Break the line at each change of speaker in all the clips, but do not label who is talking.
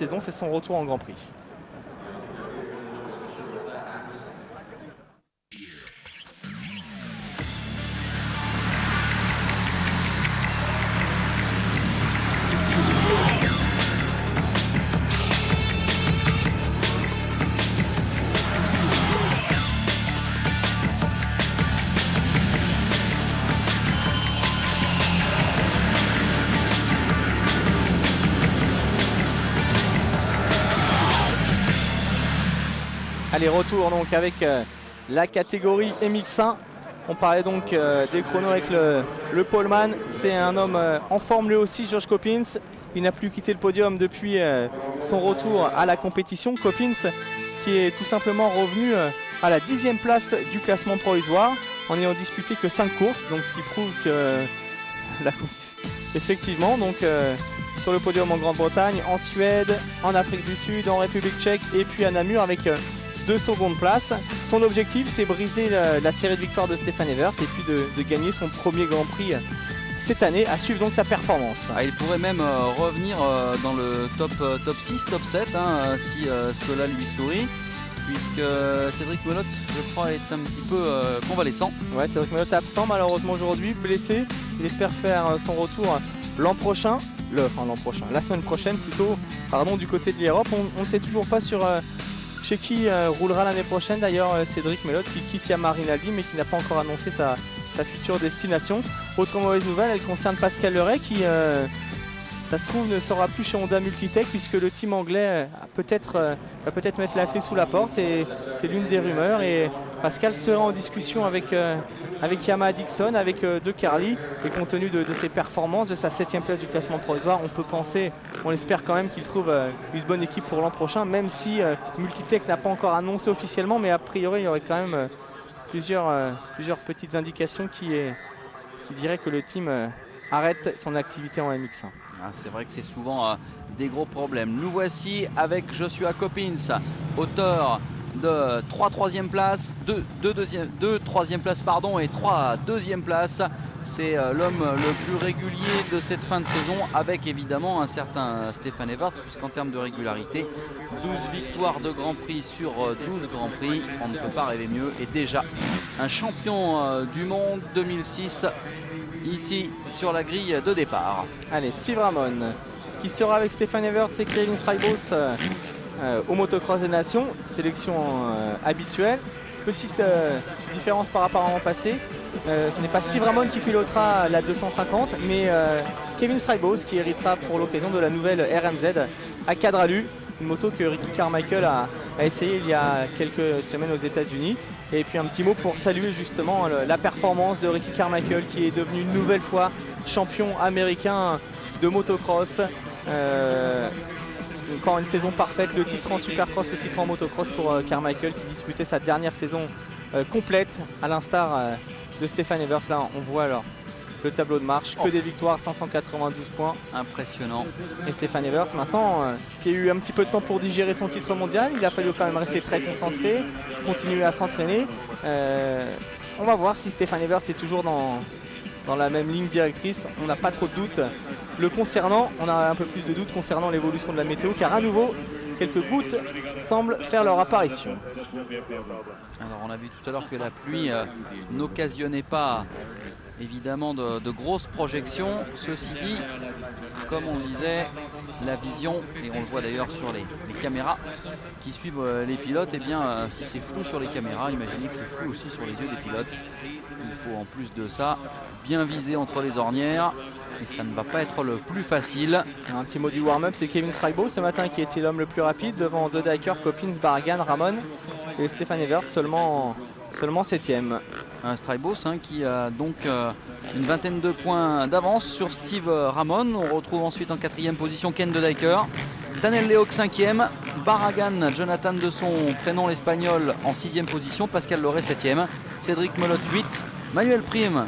saison, c'est son retour en Grand Prix. Allez, retour donc avec la catégorie MX1. On parlait donc des chronos avec le poleman. C'est un homme en forme lui aussi, Josh Coppins. Il n'a plus quitté le podium depuis son retour à la compétition. Coppins qui est tout simplement revenu à la 10e place du classement provisoire en ayant disputé que 5 courses. Donc ce qui prouve que la effectivement donc sur le podium en Grande-Bretagne, en Suède, en Afrique du Sud, en République tchèque et puis à Namur avec 2 secondes places. Son objectif, c'est briser la série de victoires de Stéphane Evert et puis de gagner son premier Grand Prix cette année, à suivre donc sa performance.
Il pourrait même revenir dans le top 6, top 7 si cela lui sourit, puisque Cédric Melotte, je crois, est un petit peu convalescent.
Ouais, Cédric Melotte absent malheureusement aujourd'hui, blessé. Il espère faire son retour l'an prochain, la semaine prochaine plutôt, du côté de l'Europe. On ne sait toujours pas chez qui roulera l'année prochaine d'ailleurs Cédric Melotte, qui quitte Yamaha Rinaldi mais qui n'a pas encore annoncé sa future destination. Autre mauvaise nouvelle, elle concerne Pascal Leray qui, ça se trouve, ne sera plus chez Honda Multitech puisque le team anglais va peut-être mettre la clé sous la porte. C'est l'une des rumeurs et Pascal sera en discussion avec Yamaha Dixon, avec De Carli, et compte tenu de ses performances, de sa 7e place du classement provisoire, on peut penser, on espère quand même qu'il trouve une bonne équipe pour l'an prochain, même si Multitech n'a pas encore annoncé officiellement, mais a priori il y aurait quand même plusieurs petites indications qui diraient que le team arrête son activité en MX1.
C'est vrai que c'est souvent des gros problèmes. Nous voici avec Joshua Coppins, auteur de 3 troisième places, 2 troisième places et 3 deuxième places. C'est l'homme le plus régulier de cette fin de saison, avec évidemment un certain Stéphane Evert, puisqu'en termes de régularité, 12 victoires de Grand Prix sur 12 Grands Prix, on ne peut pas rêver mieux, et déjà un champion du monde 2006 ici sur la grille de départ.
Allez, Steve Ramon qui sera avec Stéphane Evert et Kevin Straibos au Motocross des Nations, sélection habituelle. Petite différence par rapport à l'an passé, ce n'est pas Steve Ramon qui pilotera la 250 mais Kevin Straibos qui héritera pour l'occasion de la nouvelle RMZ à Cadralu, une moto que Ricky Carmichael a essayé il y a quelques semaines aux États-Unis. Et puis un petit mot pour saluer justement la performance de Ricky Carmichael qui est devenu une nouvelle fois champion américain de motocross. Encore une saison parfaite, le titre en supercross, le titre en motocross pour Carmichael qui disputait sa dernière saison complète, à l'instar de Stéphane Evers. Là on voit alors le tableau de marche, que des victoires, 592 points.
Impressionnant.
Et Stéphane Evert maintenant, qui a eu un petit peu de temps pour digérer son titre mondial, il a fallu quand même rester très concentré, continuer à s'entraîner. On va voir si Stéphane Evert est toujours dans la même ligne directrice. On n'a pas trop de doutes le concernant. On a un peu plus de doutes concernant l'évolution de la météo, car à nouveau, quelques gouttes semblent faire leur apparition.
Alors on a vu tout à l'heure que la pluie n'occasionnait pas évidemment de grosses projections. Ceci dit, comme on disait, la vision, et on le voit d'ailleurs sur les caméras qui suivent les pilotes, et bien si c'est flou sur les caméras, imaginez que c'est flou aussi sur les yeux des pilotes. Il faut en plus de ça bien viser entre les ornières et ça ne va pas être le plus facile.
Un petit mot du warm-up, c'est Kevin Straibos ce matin qui était l'homme le plus rapide devant De Dyker, Coppins, Barragan, Ramon et Stéphane Evert seulement 7e.
Un Straibos qui a donc une vingtaine de points d'avance sur Steve Ramon. On retrouve ensuite en 4e position Ken De Dyker, Daniel Leoc 5e, Barragan, Jonathan de son prénom l'espagnol en 6e position, Pascal Leray 7e, Cédric Melotte 8, Manuel Prime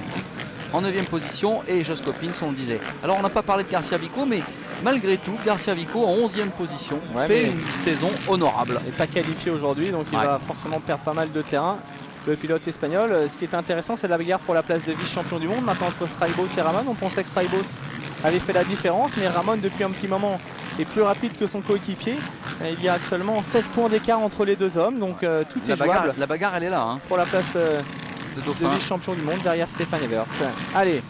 en 9e position et Josh Coppins, on le disait. Alors on n'a pas parlé de Garcia Vico, mais malgré tout, Garcia Vico en 11e position fait une saison honorable.
Il n'est pas qualifié aujourd'hui, donc il va forcément perdre pas mal de terrain. Le pilote espagnol, ce qui est intéressant, c'est la bagarre pour la place de vice-champion du monde maintenant entre Straibos et Ramon. On pensait que Straibos avait fait la différence, mais Ramon depuis un petit moment est plus rapide que son coéquipier. Il y a seulement 16 points d'écart entre les deux hommes, donc tout est jouable.
La bagarre elle est là hein,
pour la place
de
de vice-champion du monde derrière Stéphane Everts. Allez,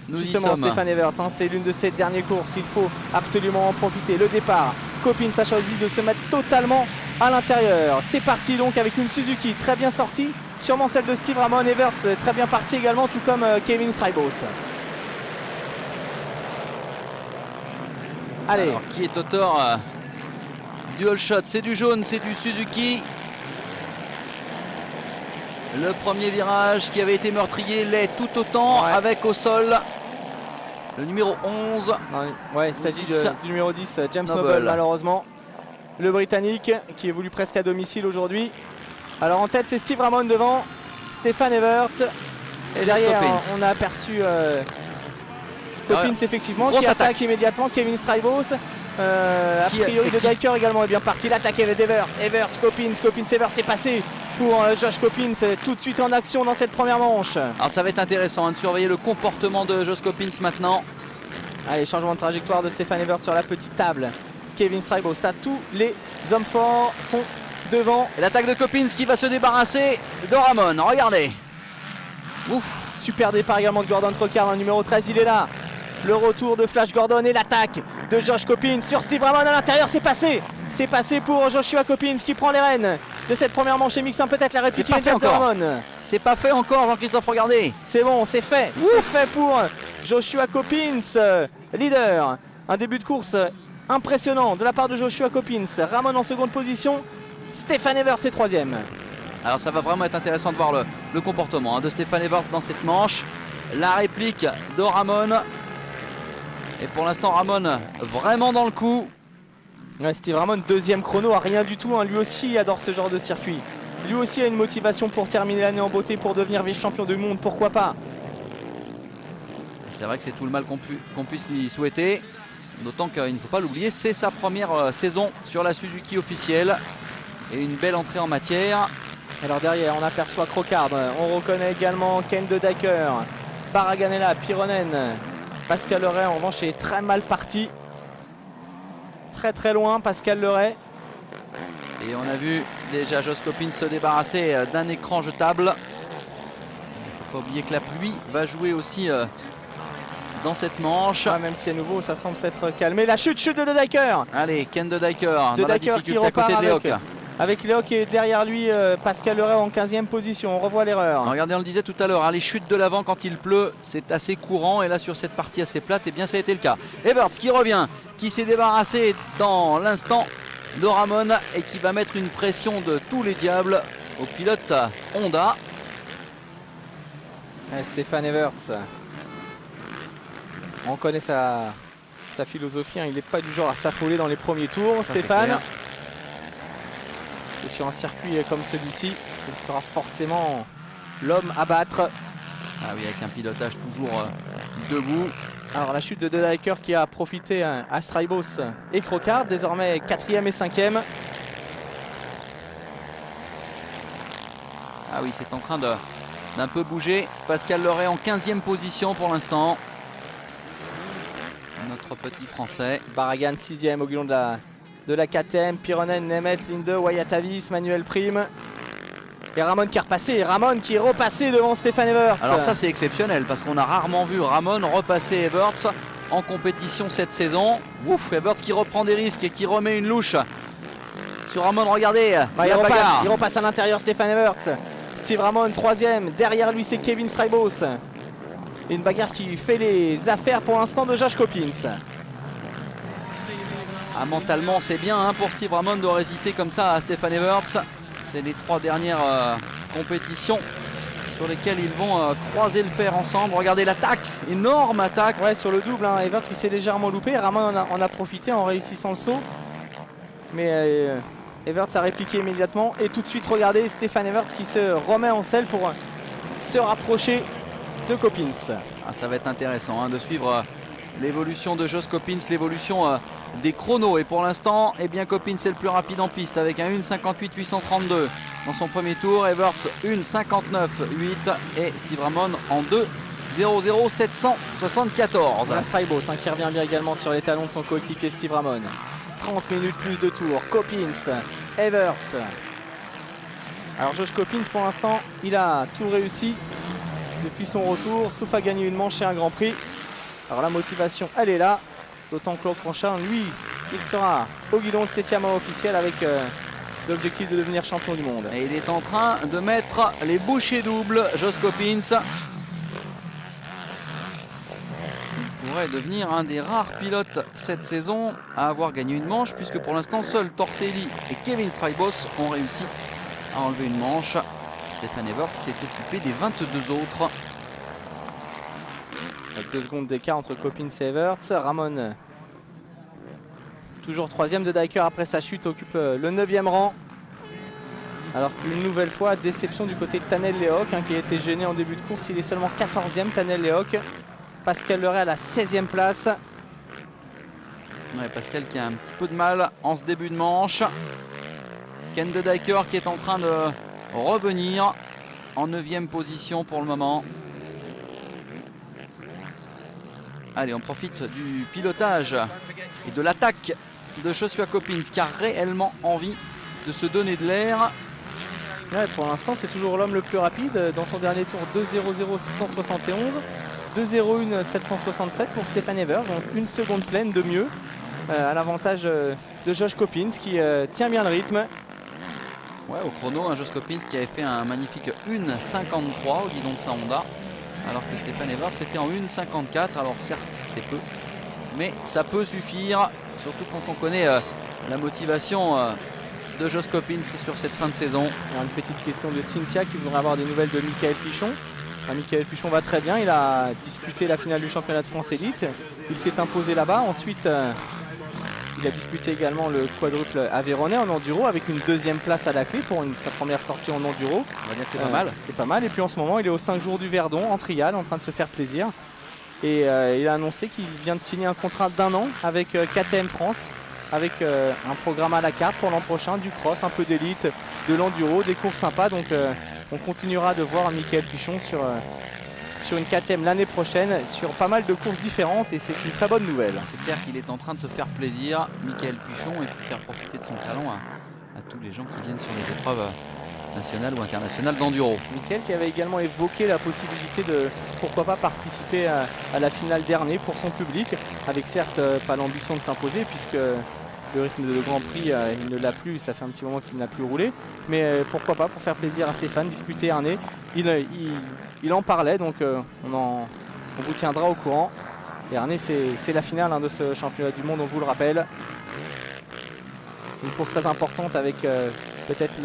nous
justement Stéphane Everts, hein, c'est l'une de ses dernières courses, il faut absolument en profiter. Le départ, Coppins a choisi de se mettre totalement à l'intérieur. C'est parti donc avec une Suzuki très bien sortie, sûrement celle de Steve Ramon. Everts très bien parti également, tout comme Kevin Strybos. Allez.
Alors, qui est auteur du all shot? C'est du jaune, c'est du Suzuki. Le premier virage qui avait été meurtrier l'est tout autant, avec au sol le numéro 11.
Ouais, il s'agit du numéro 10, James Noble, malheureusement. Le Britannique qui évolue presque à domicile aujourd'hui. Alors en tête, c'est Steve Ramon devant, Stéphane Everts. Et derrière, on a aperçu Coppins effectivement, qui attaque immédiatement Kevin Strybos. A priori de Dyker également est bien parti. L'attaque d'Everts, Coppins, Everts, c'est passé pour Josh Coppins tout de suite en action dans cette première manche.
Alors ça va être intéressant de surveiller le comportement de Josh Coppins maintenant.
Allez, changement de trajectoire de Stéphane Everts sur la petite table. Kevin Strybos, tous les hommes forts sont devant.
L'attaque de Coppins qui va se débarrasser de Ramon, regardez.
Ouf, super départ également de Gordon Trocard, le numéro 13, il est là. Le retour de Flash Gordon et l'attaque de Josh Coppins sur Steve Ramon à l'intérieur, c'est passé. C'est passé pour Joshua Coppins qui prend les rênes de cette première manche et Mixon peut-être la réplique de Ramon.
C'est pas fait encore Jean-Christophe, regardez.
C'est bon, c'est fait. C'est fait pour Joshua Coppins, leader. Un début de course impressionnant de la part de Joshua Coppins. Ramon en seconde position, Stéphane Everts est troisième.
Alors ça va vraiment être intéressant de voir le comportement de Stéphane Everts dans cette manche. La réplique de Ramon. Et pour l'instant Ramon vraiment dans le coup.
Ouais, Steve Ramon, deuxième chrono à rien du tout, hein. Lui aussi adore ce genre de circuit. Lui aussi a une motivation pour terminer l'année en beauté, pour devenir vice-champion du monde, pourquoi pas.
C'est vrai que c'est tout le mal qu'on puisse lui souhaiter. D'autant qu'il ne faut pas l'oublier, c'est sa première saison sur la Suzuki officielle. Et une belle entrée en matière.
Alors derrière on aperçoit Crocard, on reconnaît également Ken de Dyker, Baraganella, Pironen. Pascal Leray en revanche est très mal parti. Très loin Pascal Leray.
Et on a vu déjà Josh Coppins se débarrasser d'un écran jetable. Il ne faut pas oublier que la pluie va jouer aussi dans cette manche.
Même si à nouveau ça semble s'être calmé. La chute de Dyker.
Allez, Ken de Dyker dans la difficulté
à côté de
Léoc.
Avec Léoc et derrière lui Pascal Leray en 15e position. On revoit l'erreur.
Regardez, on le disait tout à l'heure, les chutes de l'avant quand il pleut, c'est assez courant. Et là sur cette partie assez plate, eh bien ça a été le cas. Everts qui revient, qui s'est débarrassé dans l'instant de Ramon et qui va mettre une pression de tous les diables au pilote Honda.
Stéphane Everts. On connaît sa philosophie, hein. Il n'est pas du genre à s'affoler dans les premiers tours. Ça, Stéphane. Et sur un circuit comme celui-ci, il sera forcément l'homme à battre.
Ah oui, avec un pilotage toujours debout.
Alors la chute de Dyker qui a profité à Strybos et Crocard, désormais 4e et 5e.
Ah oui, c'est en train d'un peu bouger. Pascal Leray en 15e position pour l'instant. Notre petit français.
Baragan 6e au guidon de la KTM, Pironen, Nemeth, Linde, Wayatavis, Manuel Prime. Et Ramon qui est repassé, Ramon qui est repassé devant Stéphane Everts.
Alors ça c'est exceptionnel parce qu'on a rarement vu Ramon repasser Everts en compétition cette saison. Ouf, Everts qui reprend des risques et qui remet une louche sur Ramon, regardez.
Il repasse à l'intérieur Stéphane Everts. Steve Ramon 3e, derrière lui c'est Kevin Strybos. Et une bagarre qui fait les affaires pour l'instant de Josh Coppins.
Ah, mentalement c'est bien pour Steve Ramon de résister comme ça à Stéphane Everts. C'est les 3 dernières compétitions sur lesquelles ils vont croiser le fer ensemble. Regardez l'attaque, énorme attaque.
Ouais, sur le double, hein. Everts qui s'est légèrement loupé. Ramon en a profité en réussissant le saut. Mais Everts a répliqué immédiatement. Et tout de suite, regardez Stéphane Everts qui se remet en selle pour se rapprocher de Coppins.
Ah, ça va être intéressant de suivre l'évolution de Josh Coppins, l'évolution des chronos. Et pour l'instant, eh bien Coppins est le plus rapide en piste avec un 1:58.832 dans son premier tour. Everts 1:59.8 et Steve Ramon en 00 774.
La Strybos qui revient bien également sur les talons de son coéquipier Steve Ramon. 30 minutes plus de tours. Coppins, Everts. Alors Josh Coppins pour l'instant il a tout réussi depuis son retour, sauf à gagner une manche et un Grand Prix. Alors la motivation elle est là, d'autant que Claude Cronchardt lui il sera au guidon de 7e rang officiel avec l'objectif de devenir champion du monde.
Et il est en train de mettre les bouchées doubles, Josh Coppins. Il pourrait devenir un des rares pilotes cette saison à avoir gagné une manche, puisque pour l'instant seuls Tortelli et Kevin Strybos ont réussi à enlever une manche. Stefan Everts s'est occupé des 22 autres.
Avec 2 secondes d'écart entre Coppins et Everts. Ramon, toujours 3e de Dyker après sa chute, occupe le 9e rang. Alors qu'une nouvelle fois, déception du côté de Tanel Lehoc qui a été gêné en début de course. Il est seulement 14e, Tanel Lehoc. Pascal Leray à la 16e place.
Ouais, Pascal qui a un petit peu de mal en ce début de manche. Ken de Dyker qui est en train de revenir en 9e position pour le moment. Allez, on profite du pilotage et de l'attaque de Joshua Coppins qui a réellement envie de se donner de l'air.
Ouais, pour l'instant, c'est toujours l'homme le plus rapide. Dans son dernier tour, 2.00 671. 2.01 767 pour Stefan Evers. Donc une seconde pleine de mieux à l'avantage de Josh Coppins qui tient bien le rythme.
Ouais, au chrono, Josh Coppins qui avait fait un magnifique 1.53 au guidon de sa Honda. Alors que Stefan Everts était en 1.54. Alors certes, c'est peu, mais ça peut suffire. Surtout quand on connaît la motivation de Josh Coppins sur cette fin de saison.
Alors, une petite question de Cynthia qui voudrait avoir des nouvelles de Michael Pichon. Michael Pichon va très bien, il a disputé la finale du championnat de France Élite, il s'est imposé là-bas, ensuite il a disputé également le quadruple Aveyronais en enduro avec une 2e place à la clé pour sa première sortie en enduro.
On va dire que c'est pas mal.
C'est pas mal, et puis en ce moment il est aux 5 jours du Verdon en trial en train de se faire plaisir. Et il a annoncé qu'il vient de signer un contrat d'1 an avec KTM France, avec un programme à la carte pour l'an prochain, du cross, un peu d'élite, de l'enduro, des courses sympas. Donc on continuera de voir Michael Pichon sur une KTM l'année prochaine, sur pas mal de courses différentes, et c'est une très bonne nouvelle.
C'est clair qu'il est en train de se faire plaisir, Michael Pichon, et puis faire profiter de son talent à tous les gens qui viennent sur les épreuves nationales ou internationales d'enduro.
Michael qui avait également évoqué la possibilité de, pourquoi pas, participer à la finale dernier pour son public, avec certes pas l'ambition de s'imposer, puisque le rythme de Grand Prix, il ne l'a plus, ça fait un petit moment qu'il n'a plus roulé. Mais pourquoi pas, pour faire plaisir à ses fans, disputer Ernée. Il en parlait, donc on vous tiendra au courant. Et Ernée, c'est la finale de ce championnat du monde, on vous le rappelle. Une course très importante avec peut-être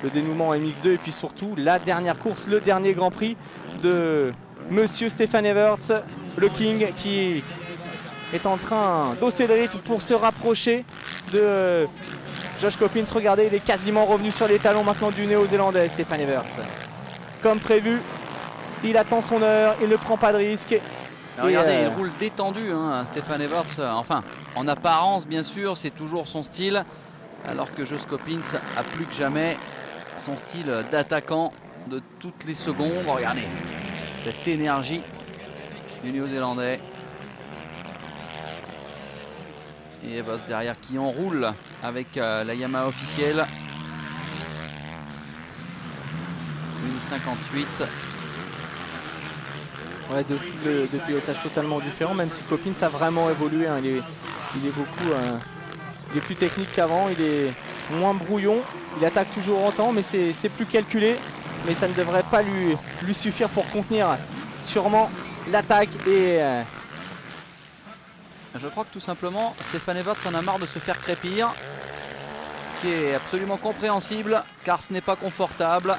le dénouement MX2 et puis surtout la dernière course, le dernier Grand Prix de Monsieur Stefan Everts, le King, qui est en train d'hausser le rythme pour se rapprocher de Josh Coppins. Regardez, il est quasiment revenu sur les talons maintenant du Néo-Zélandais Stefan Everts. Comme prévu, il attend son heure, il ne prend pas de risque.
Regardez, il roule détendu, Stefan Everts. Enfin, en apparence, bien sûr, c'est toujours son style. Alors que Josh Coppins a plus que jamais son style d'attaquant de toutes les secondes. Regardez cette énergie du Néo-Zélandais. Et Evans derrière qui enroule avec la Yamaha officielle. 1.58.
Ouais, deux styles de pilotage totalement différents, même si Coppins a vraiment évolué. Il est beaucoup il est plus technique qu'avant, il est moins brouillon, il attaque toujours en temps, mais c'est plus calculé. Mais ça ne devrait pas lui suffire pour contenir sûrement l'attaque. Et
je crois que tout simplement Stefan Everts en a marre de se faire crépir, ce qui est absolument compréhensible car ce n'est pas confortable.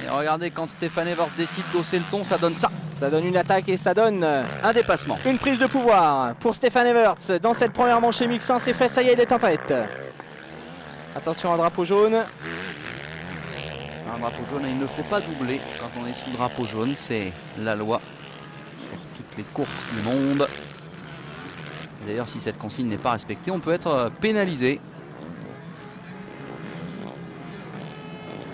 Et regardez, quand Stefan Everts décide d'hausser le ton, ça donne ça.
Ça donne une attaque et ça donne
un dépassement.
Une prise de pouvoir pour Stefan Everts dans cette première manche MX1. C'est fait, ça y est, il est en tête. Attention, un drapeau jaune.
Un drapeau jaune, il ne faut pas doubler quand on est sous drapeau jaune. C'est la loi sur toutes les courses du monde. D'ailleurs, si cette consigne n'est pas respectée, on peut être pénalisé.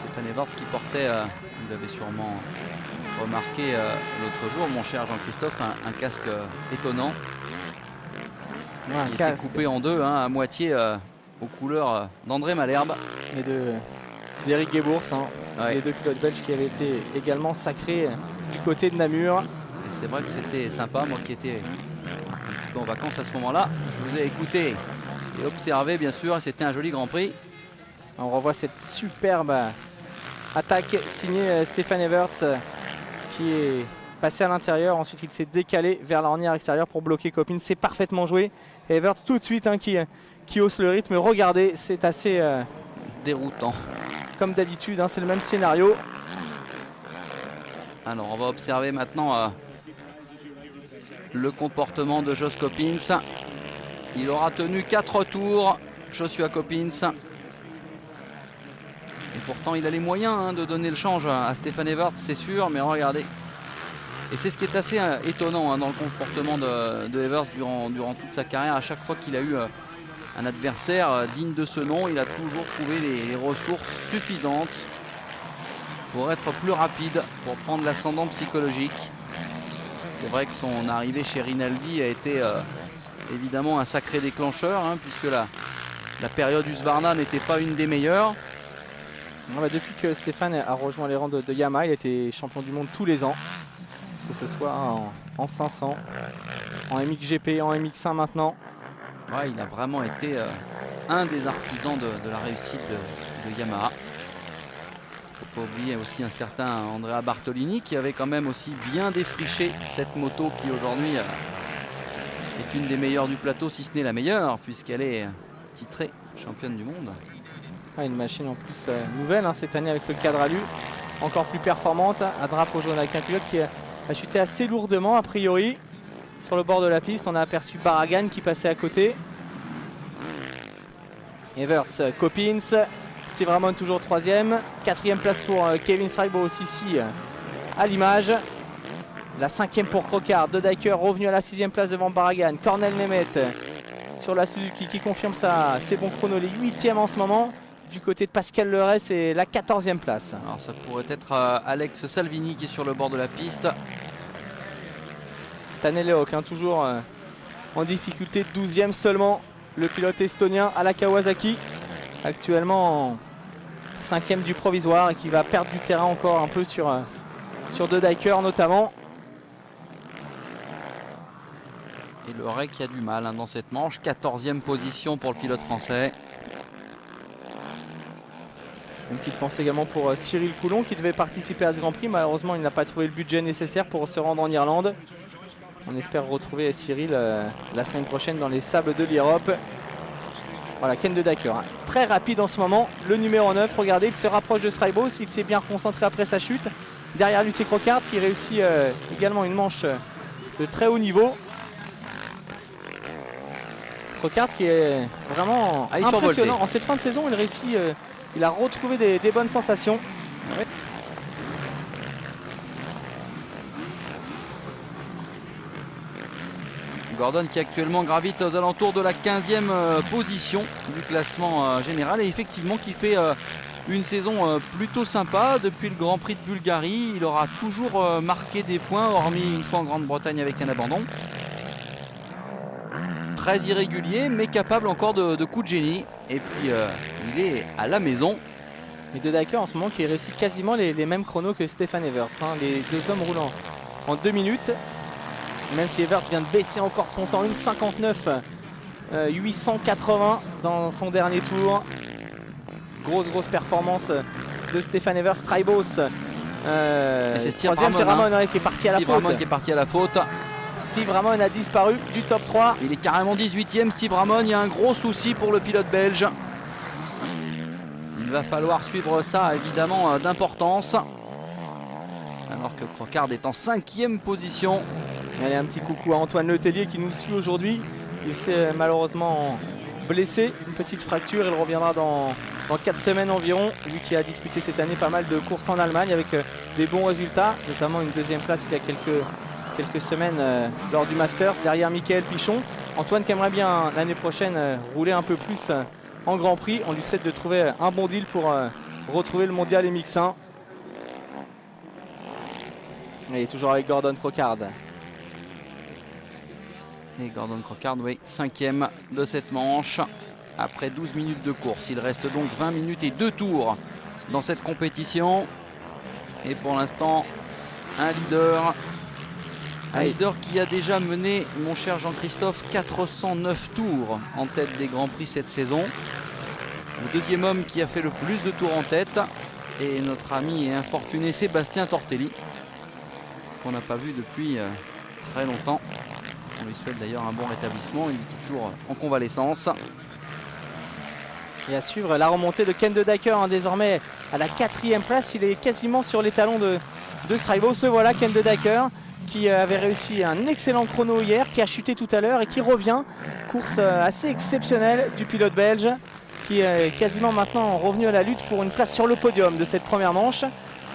Stefan Everts qui portait, vous l'avez sûrement remarqué l'autre jour, mon cher Jean-Christophe, un casque étonnant.
Ouais, un
qui
casque.
était coupé en deux, hein, à moitié aux couleurs d'André Malherbe.
Et d'Éric Guébours, hein,
Ouais.
les deux pilotes belges qui avaient été également sacrés du côté de Namur.
Et c'est vrai que c'était sympa, moi qui étais un petit peu en vacances à ce moment-là. Je vous ai écouté et observé, bien sûr, et c'était un joli Grand Prix.
On revoit cette superbe attaque signée Stéphane Everts qui est passé à l'intérieur. Ensuite, il s'est décalé vers l'ornière extérieure pour bloquer Coppins. C'est parfaitement joué. Et Everts tout de suite hein, qui hausse le rythme. Regardez, c'est assez
Déroutant.
comme d'habitude. Hein, c'est le même scénario.
Alors, on va observer maintenant le comportement de Jos Coppins. Il aura tenu 4 tours, Joshua Coppins. Et pourtant, il a les moyens hein, de donner le change à Stéphane Everts, c'est sûr, mais regardez. Et c'est ce qui est assez étonnant hein, dans le comportement de Everts durant toute sa carrière. À chaque fois qu'il a eu un adversaire digne de ce nom, il a toujours trouvé les ressources suffisantes pour être plus rapide, pour prendre l'ascendant psychologique. C'est vrai que son arrivée chez Rinaldi a été évidemment un sacré déclencheur, hein, puisque la période Husqvarna n'était pas une des meilleures.
Depuis que Stéphane a rejoint les rangs de Yamaha, il a été champion du monde tous les ans. Que ce soit en 500, en MXGP, en MX1 maintenant.
Ouais, il a vraiment été un des artisans de la réussite de Yamaha. Faut pas oublier aussi un certain Andrea Bartolini qui avait quand même aussi bien défriché cette moto qui aujourd'hui est une des meilleures du plateau, si ce n'est la meilleure, puisqu'elle est titrée championne du monde.
Ouais, une machine en plus nouvelle hein, cette année avec le cadre alu, encore plus performante, un drapeau jaune avec un pilote qui a chuté assez lourdement a priori. Sur le bord de la piste, on a aperçu Barragan qui passait à côté. Everts, Coppins, Steve Ramon toujours 3e. 4e place pour Kevin Strybo ici à l'image. La 5e pour Crocard, De Dyker revenu à la 6e place devant Barragan. Cornel Nemeth sur la Suzuki qui confirme ses bons chronos, les 8e en ce moment. Du côté de Pascal Leray, c'est la 14e place.
Alors ça pourrait être Alex Salvini qui est sur le bord de la piste.
Taneleok, hein, toujours en difficulté, 12e seulement. Le pilote estonien à la Kawasaki, actuellement 5e du provisoire et qui va perdre du terrain encore un peu sur De Dyker notamment.
Et le Ray qui a du mal hein, dans cette manche. 14e position pour le pilote français.
Une petite pensée également pour Cyril Coulon qui devait participer à ce Grand Prix. Malheureusement, il n'a pas trouvé le budget nécessaire pour se rendre en Irlande. On espère retrouver Cyril la semaine prochaine dans les sables de l'Europe. Voilà, Ken De Dyker, hein. Très rapide en ce moment. Le numéro 9, regardez, il se rapproche de Strybo. S'il s'est bien concentré après sa chute. Derrière lui, c'est Crocard qui réussit également une manche de très haut niveau. Crocard qui est vraiment impressionnant. En cette fin de saison, il réussit, il a retrouvé des bonnes sensations. Ouais.
Gordon qui actuellement gravite aux alentours de la 15e position du classement général et effectivement qui fait une saison plutôt sympa depuis le Grand Prix de Bulgarie. Il aura toujours marqué des points, hormis une fois en Grande-Bretagne avec un abandon. Très irrégulier mais capable encore de coups de génie. Et puis il est à la maison.
Et De Dyker en ce moment qui réussit quasiment les mêmes chronos que Stéphane Everts. Hein. Les deux hommes roulent en 2 minutes. Même si Everts vient de baisser encore son temps, 1,59 880 dans son dernier tour. Grosse performance de Stéphane Everts. Strybo, troisième, c'est Ramon qui est parti à la faute.
Steve Ramon qui est parti à la faute.
Steve Ramon a disparu du top 3.
Il est carrément 18e, Steve Ramon. Il y a un gros souci pour le pilote belge. Il va falloir suivre ça évidemment d'importance. Alors que Crocard est en 5e position.
Allez, un petit coucou à Antoine Letellier qui nous suit aujourd'hui. Il s'est malheureusement blessé, une petite fracture. Il reviendra dans 4 semaines environ, vu qu'il a disputé cette année pas mal de courses en Allemagne avec des bons résultats, notamment une 2e place il y a quelques semaines lors du Masters, derrière Michael Pichon. Antoine qui aimerait bien l'année prochaine rouler un peu plus en Grand Prix. On lui souhaite de trouver un bon deal pour retrouver le mondial MX1. Et toujours avec Gordon Crockard.
Et Gordon Crockard, oui, 5e de cette manche. Après 12 minutes de course. Il reste donc 20 minutes et 2 tours dans cette compétition. Et pour l'instant, un leader. Un leader qui a déjà mené, mon cher Jean-Christophe, 409 tours en tête des Grands Prix cette saison. Le deuxième homme qui a fait le plus de tours en tête. Et notre ami et infortuné Sébastien Tortelli, qu'on n'a pas vu depuis très longtemps. On lui souhaite d'ailleurs un bon rétablissement. Il est toujours en convalescence.
Et à suivre la remontée de Ken de Decker, hein, désormais à la 4e place. Il est quasiment sur les talons de Strybos. Le voilà, Ken de Decker, qui avait réussi un excellent chrono hier, qui a chuté tout à l'heure et qui revient. Course assez exceptionnelle du pilote belge, qui est quasiment maintenant revenu à la lutte pour une place sur le podium de cette première manche.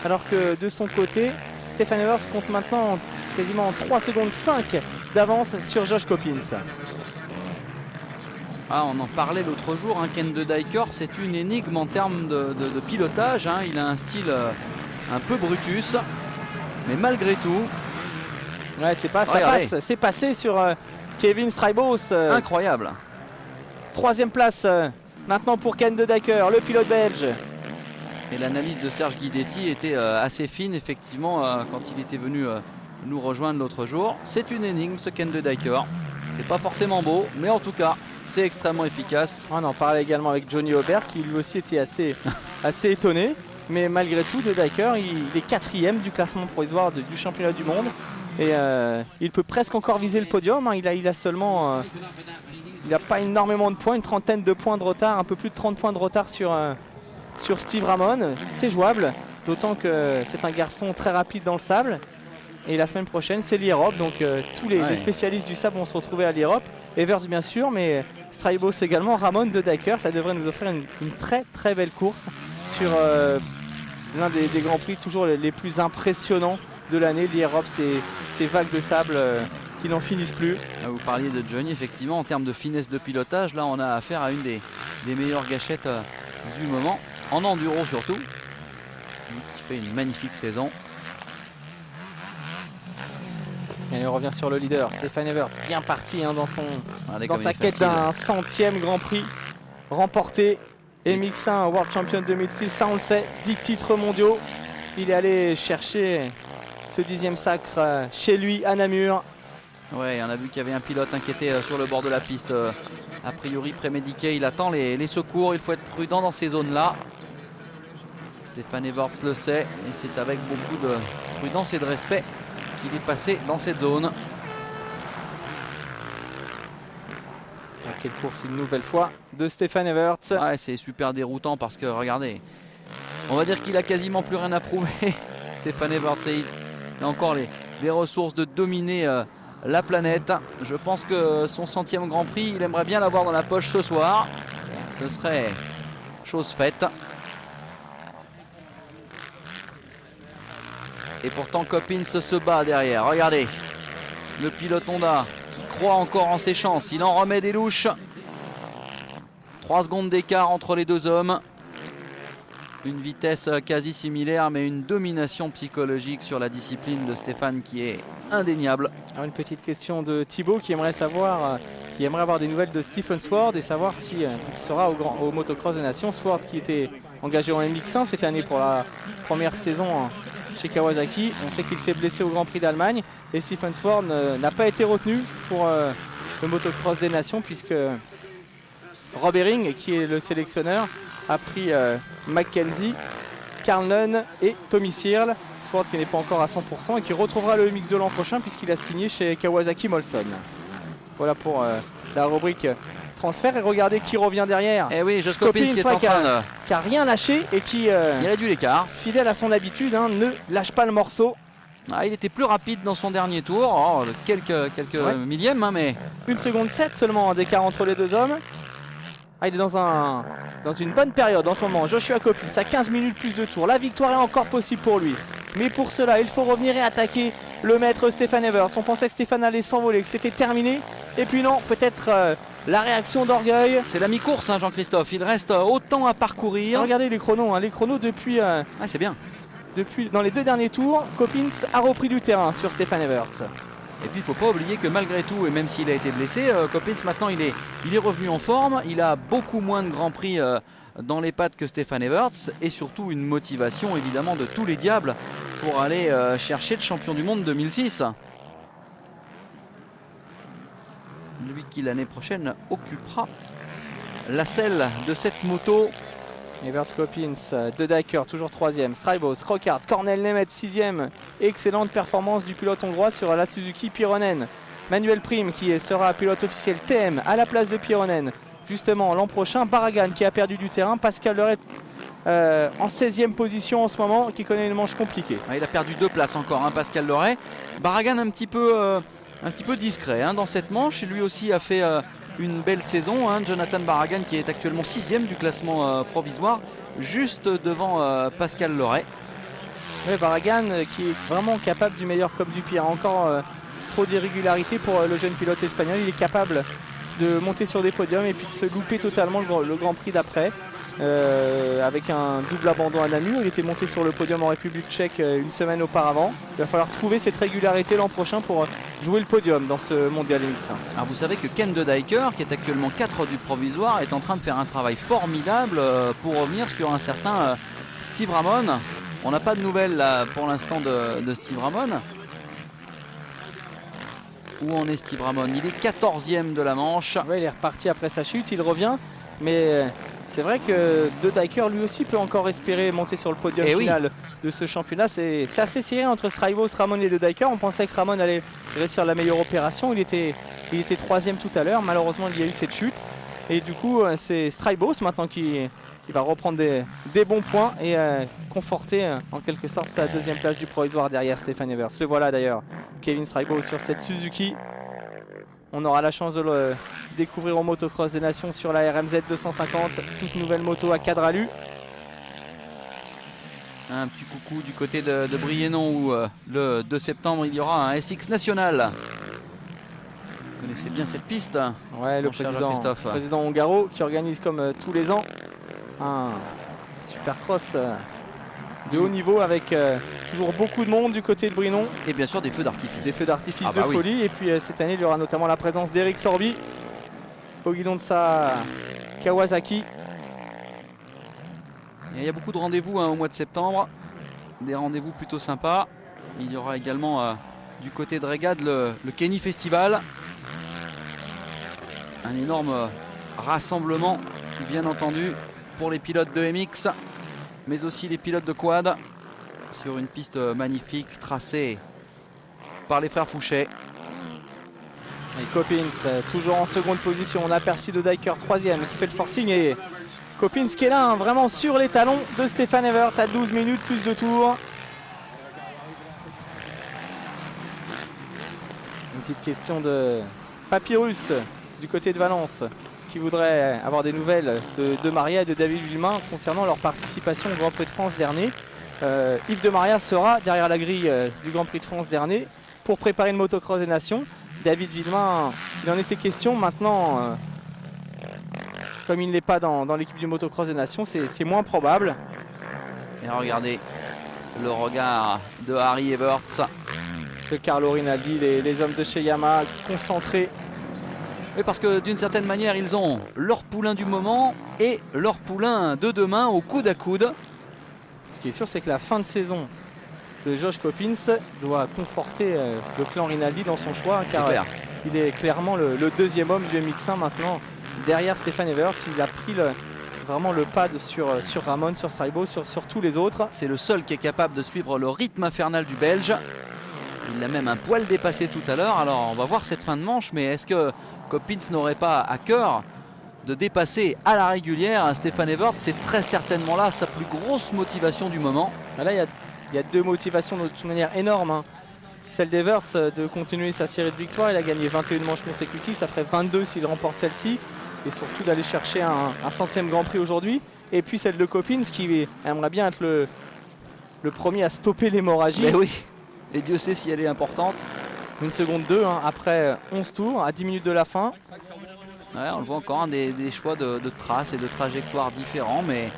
Alors que de son côté, Stefan Everts compte maintenant quasiment 3 secondes 5 d'avance sur Josh Coppins.
Ah, on en parlait l'autre jour, hein, Ken de Decker, c'est une énigme en termes de pilotage. Hein. Il a un style un peu Brutus, mais malgré tout...
Ouais, ça passe, c'est passé sur Kevin Strybos.
Incroyable.
3e place maintenant pour Ken de Decker, le pilote belge.
Et l'analyse de Serge Guidetti était assez fine, effectivement, quand il était venu nous rejoindre l'autre jour. C'est une énigme, ce Ken de Decker. C'est pas forcément beau, mais en tout cas, c'est extrêmement efficace.
On en parlait également avec Johnny Aubert, qui lui aussi était assez étonné. Mais malgré tout, de Decker, il est 4e du classement provisoire du championnat du monde. Et il peut presque encore viser le podium. Hein. Il a seulement... il n'a pas énormément de points, une trentaine de points de retard, un peu plus de 30 points de retard sur Steve Ramon. C'est jouable, d'autant que c'est un garçon très rapide dans le sable. Et la semaine prochaine, c'est l'Europe. Donc tous les spécialistes du sable vont se retrouver à l'Europe. Evers bien sûr, mais Strybos également, Ramon de Decker. Ça devrait nous offrir une très très belle course sur l'un des Grands Prix toujours les plus impressionnants de l'année. L'Europe, ces vagues de sable qui n'en finissent plus.
Vous parliez de Johnny, effectivement, en termes de finesse de pilotage, là on a affaire à une des meilleures gâchettes du moment, en enduro surtout, qui fait une magnifique saison.
Et on revient sur le leader, Stefan Everts, bien parti hein, dans sa quête
facile.
d'un 100e Grand Prix remporté. MX1 World Champion 2006, ça on le sait, 10 titres mondiaux. Il est allé chercher ce 10e sacre chez lui à Namur.
Ouais, on a vu qu'il y avait un pilote qui était sur le bord de la piste, a priori prémédiqué. Il attend les secours, il faut être prudent dans ces zones-là. Stefan Everts le sait, et c'est avec beaucoup de prudence et de respect qu'il est passé dans cette zone.
Quelle course une nouvelle fois de Stefan Everts.
Ouais, c'est super déroutant parce que regardez, on va dire qu'il a quasiment plus rien à prouver. Stefan Everts, il a encore les ressources de dominer la planète. Je pense que son 100e Grand Prix, il aimerait bien l'avoir dans la poche ce soir. Ce serait chose faite. Et pourtant Coppins se bat derrière. Regardez, le pilote Honda qui croit encore en ses chances. Il en remet des louches. 3 secondes d'écart entre les deux hommes. Une vitesse quasi similaire, mais une domination psychologique sur la discipline de Stéphane qui est indéniable.
Alors une petite question de Thibaut qui aimerait avoir des nouvelles de Stephen Sword et savoir si il sera au motocross des nations. Sword qui était engagé en MX1 cette année pour la première saison chez Kawasaki. On sait qu'il s'est blessé au Grand Prix d'Allemagne et Stephen Sword n'a pas été retenu pour le motocross des nations puisque Rob Herring, qui est le sélectionneur, a pris Mackenzie, Carl Nunn et Tommy Searle. Sword qui n'est pas encore à 100% et qui retrouvera le MX2 l'an prochain puisqu'il a signé chez Kawasaki Molson. Voilà pour la rubrique transfert. Et regardez qui revient derrière.
Et oui, Josh Coppins qui est en train de...
qui a rien lâché et qui,
il réduit l'écart.
Fidèle à son habitude, hein, ne lâche pas le morceau.
Ah, il était plus rapide dans son dernier tour, de quelques millièmes, hein, mais...
1 seconde 7 seulement d'écart entre les deux hommes. Ah, il est dans une bonne période en ce moment. Joshua Coppins a 15 minutes plus de tours. La victoire est encore possible pour lui. Mais pour cela, il faut revenir et attaquer le maître Stefan Everts. On pensait que Stefan allait s'envoler, que c'était terminé. Et puis non, peut-être la réaction d'orgueil.
C'est la mi-course, hein, Jean-Christophe. Il reste autant à parcourir.
Regardez les chronos. Hein. Les chronos depuis...
c'est bien.
dans les 2 derniers tours, Coppins a repris du terrain sur Stefan Everts.
Et puis il ne faut pas oublier que malgré tout, et même s'il a été blessé, Coppins maintenant il est revenu en forme. Il a beaucoup moins de Grands Prix dans les pattes que Stefan Everts. Et surtout une motivation évidemment de tous les diables pour aller chercher le champion du monde 2006. Lui qui l'année prochaine occupera la selle de cette moto.
Everts, Coppins, De Dijker toujours 3e, Strybos, Rockhard, Cornel Nemeth 6e. Excellente performance du pilote hongrois sur la Suzuki Pironen. Manuel Prime qui sera pilote officiel TM à la place de Pironen. Justement l'an prochain, Barragan qui a perdu du terrain, Pascal Loret en 16e position en ce moment, qui connaît une manche compliquée.
Il a perdu 2 places encore, hein, Pascal Loret. Barragan un petit peu discret dans cette manche, lui aussi a fait une belle saison, hein. Jonathan Barragan qui est actuellement 6e du classement provisoire, juste devant Pascal Loret.
Oui, Barragan qui est vraiment capable du meilleur comme du pire. Encore trop d'irrégularité pour le jeune pilote espagnol. Il est capable de monter sur des podiums et puis de se louper totalement le Grand Prix d'après. Avec un double abandon à Namur, il était monté sur le podium en République tchèque une semaine auparavant. Il va falloir trouver cette régularité l'an prochain pour jouer le podium dans ce mondial MX1.
Alors vous savez que Ken De Dijker, qui est actuellement 4 du provisoire, est en train de faire un travail formidable pour revenir sur un certain Steve Ramon. On n'a pas de nouvelles là, pour l'instant de Steve Ramon. Où en est Steve Ramon? Il est 14e de la manche.
Ouais, il est reparti après sa chute, il revient, mais c'est vrai que De Dijker lui aussi peut encore espérer monter sur le podium final de ce championnat. C'est assez serré entre Strybos, Ramon et De Dijker. On pensait que Ramon allait réussir la meilleure opération. Il était 3e tout à l'heure. Malheureusement, il y a eu cette chute. Et du coup, c'est Strybos maintenant qui va reprendre des bons points et conforter en quelque sorte sa 2e place du provisoire derrière Stefan Everts. Le voilà d'ailleurs, Kevin Strybos sur cette Suzuki. On aura la chance de le découvrir au Motocross des Nations sur la RMZ 250, toute nouvelle moto à cadre alu.
Un petit coucou du côté de Briennon où le 2 septembre il y aura un SX national. Vous connaissez bien cette piste?
Ouais, le président Ongaro qui organise comme tous les ans un supercross de haut niveau avec toujours beaucoup de monde du côté de Brinon.
Et bien sûr des feux d'artifice.
Des feux d'artifice de folie. Oui. Et puis cette année, il y aura notamment la présence d'Eric Sorby au guidon de sa Kawasaki.
Et il y a beaucoup de rendez-vous au mois de septembre. Des rendez-vous plutôt sympas. Il y aura également du côté de Régade le Kenny Festival. Un énorme rassemblement, bien entendu, pour les pilotes de MX. Mais aussi les pilotes de quad sur une piste magnifique tracée par les frères Fouché.
Et Coppins toujours en seconde position. On a aperçu De Dijker 3e qui fait le forcing et Coppins qui est là vraiment sur les talons de Stefan Everts à 12 minutes plus de tours. Une petite question de Papyrus du côté de Valence qui voudrait avoir des nouvelles de Maria et de David Villemain concernant leur participation au Grand Prix de France dernier. Yves de Maria sera derrière la grille du Grand Prix de France dernier pour préparer le Motocross des Nations. David Villemain, il en était question maintenant, comme il n'est pas dans l'équipe du Motocross des Nations, c'est moins probable.
Et regardez le regard de Harry Everts.
De Carlo Rinaldi, les hommes de chez Yamaha concentrés.
Oui, parce que d'une certaine manière, ils ont leur poulain du moment et leur poulain de demain au coude à coude.
Ce qui est sûr, c'est que la fin de saison de Josh Coppins doit conforter le clan Rinaldi dans son choix. Car
clair.
Il est clairement le 2e homme du MX1 maintenant. Derrière Stefan Everts, il a pris vraiment le pas sur Ramon, sur Strybos, sur tous les autres.
C'est le seul qui est capable de suivre le rythme infernal du Belge. Il l'a même un poil dépassé tout à l'heure. Alors on va voir cette fin de manche, mais est-ce que Coppins n'aurait pas à cœur de dépasser à la régulière Stefan Everts? C'est très certainement là sa plus grosse motivation du moment.
Là, il y a 2 motivations de toute manière énormes, hein. Celle d'Everts de continuer sa série de victoires. Il a gagné 21 manches consécutives, ça ferait 22 s'il remporte celle-ci. Et surtout d'aller chercher un 100e Grand Prix aujourd'hui. Et puis celle de Coppins qui aimerait bien être le premier à stopper l'hémorragie.
Mais oui, et Dieu sait si elle est importante.
1 seconde 2 après 11 tours, à 10 minutes de la fin.
Ouais, on le voit encore, des choix de traces et de trajectoires différents, mais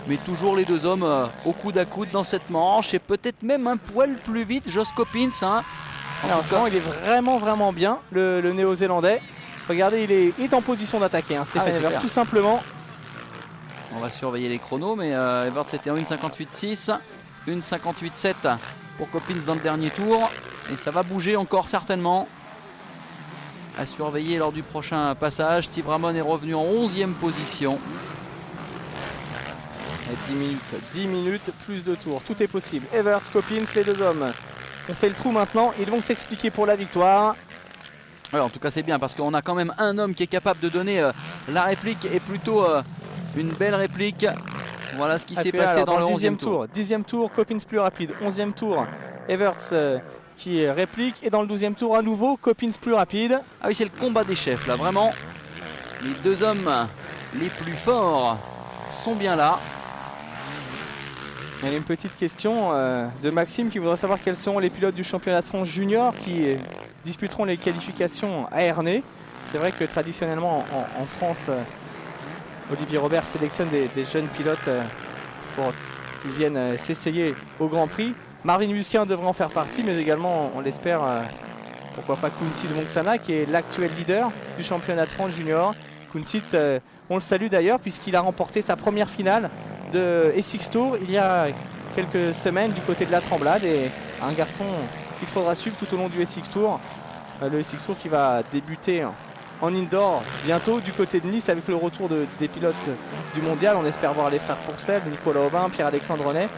mais toujours les deux hommes au coude à coude dans cette manche et peut-être même un poil plus vite Josh Coppins. Hein.
En ce moment, il est vraiment bien, le néo-zélandais. Regardez, il est en position d'attaquer, hein, Stefan Everts, tout simplement.
On va surveiller les chronos, mais Everts était en 1,58,6, 1,58,7 pour Coppins dans le dernier tour. Et ça va bouger encore certainement. À surveiller lors du prochain passage. Steve Ramon est revenu en 11e position.
Et 10 minutes, plus de tours, tout est possible. Everts, Coppins, les deux hommes. On fait le trou maintenant, ils vont s'expliquer pour la victoire.
Ouais, en tout cas c'est bien parce qu'on a quand même un homme qui est capable de donner la réplique et plutôt une belle réplique. Voilà ce qui s'est passé dans le 11e tour.
10e tour, Coppins plus rapide. 11e tour, Everts qui réplique. Et dans le 12e tour à nouveau, Coppins plus rapide.
Ah oui, c'est le combat des chefs là, vraiment. Les deux hommes les plus forts sont bien là.
Il y a une petite question de Maxime qui voudrait savoir quels seront les pilotes du championnat de France junior qui disputeront les qualifications à Ernée. C'est vrai que traditionnellement en France, Olivier Robert sélectionne des jeunes pilotes pour qu'ils viennent s'essayer au Grand Prix. Marvin Musquin devrait en faire partie, mais également, on l'espère, pourquoi pas Kunsit Vonksana, qui est l'actuel leader du championnat de France junior. Kunsit, on le salue d'ailleurs, puisqu'il a remporté sa première finale de Essex Tour il y a quelques semaines du côté de la Tremblade, et un garçon qu'il faudra suivre tout au long du Essex Tour. Le Essex Tour qui va débuter en indoor bientôt du côté de Nice avec le retour des pilotes du mondial. On espère voir les frères Pourcel, Nicolas Aubin, Pierre-Alexandre Renet.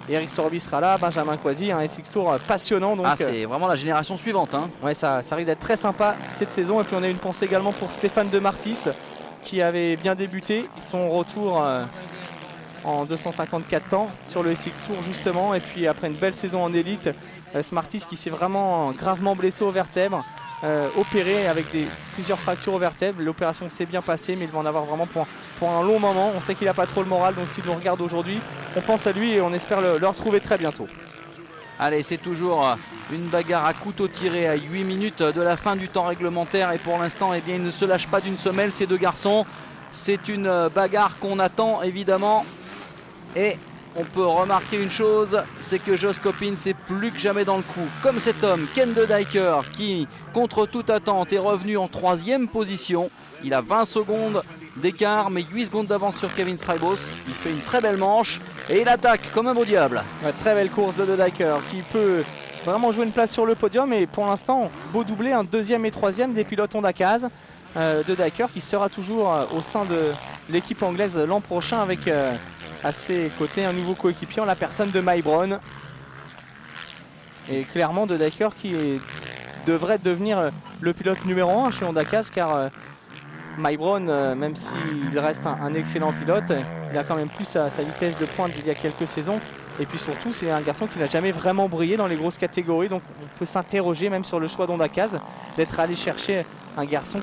Eric Sorby sera là, Benjamin Coisy, un Essex Tour passionnant. Donc,
c'est vraiment la génération suivante. Hein.
Ouais, ça risque d'être très sympa cette saison. Et puis on a une pensée également pour Stéphane de Martis qui avait bien débuté son retour en 254 temps sur le Essex Tour justement. Et puis après une belle saison en élite, Smartis qui s'est vraiment gravement blessé aux vertèbres, opéré avec plusieurs fractures aux vertèbres. L'opération s'est bien passée, mais il va en avoir vraiment pour un long moment. On sait qu'il n'a pas trop le moral, donc s'il nous regarde aujourd'hui, on pense à lui et on espère le retrouver très bientôt.
Allez, c'est toujours une bagarre à couteau tiré à 8 minutes de la fin du temps réglementaire. Et pour l'instant, eh bien, ils ne se lâchent pas d'une semelle, ces deux garçons. C'est une bagarre qu'on attend évidemment. Et on peut remarquer une chose, c'est que Josh Coppins est plus que jamais dans le coup. Comme cet homme, Ken De Dyker, qui, contre toute attente, est revenu en 3e position. Il a 20 secondes d'écart, mais 8 secondes d'avance sur Kevin Strybos. Il fait une très belle manche et il attaque comme un beau diable.
Ouais, très belle course de Dyker qui peut vraiment jouer une place sur le podium. Et pour l'instant, beau doublé, un 2e et 3e des pilotes Honda Kaz. De Dyker qui sera toujours au sein de l'équipe anglaise l'an prochain avec à ses côtés un nouveau coéquipier en la personne de Mike Brown. Et clairement De Dyker qui devrait devenir le pilote numéro 1 chez Honda Kaz, car Mike Brown, même s'il reste un excellent pilote, il a quand même plus sa vitesse de pointe d'il y a quelques saisons. Et puis surtout, c'est un garçon qui n'a jamais vraiment brillé dans les grosses catégories. Donc on peut s'interroger même sur le choix d'Honda Kaz, d'être allé chercher un garçon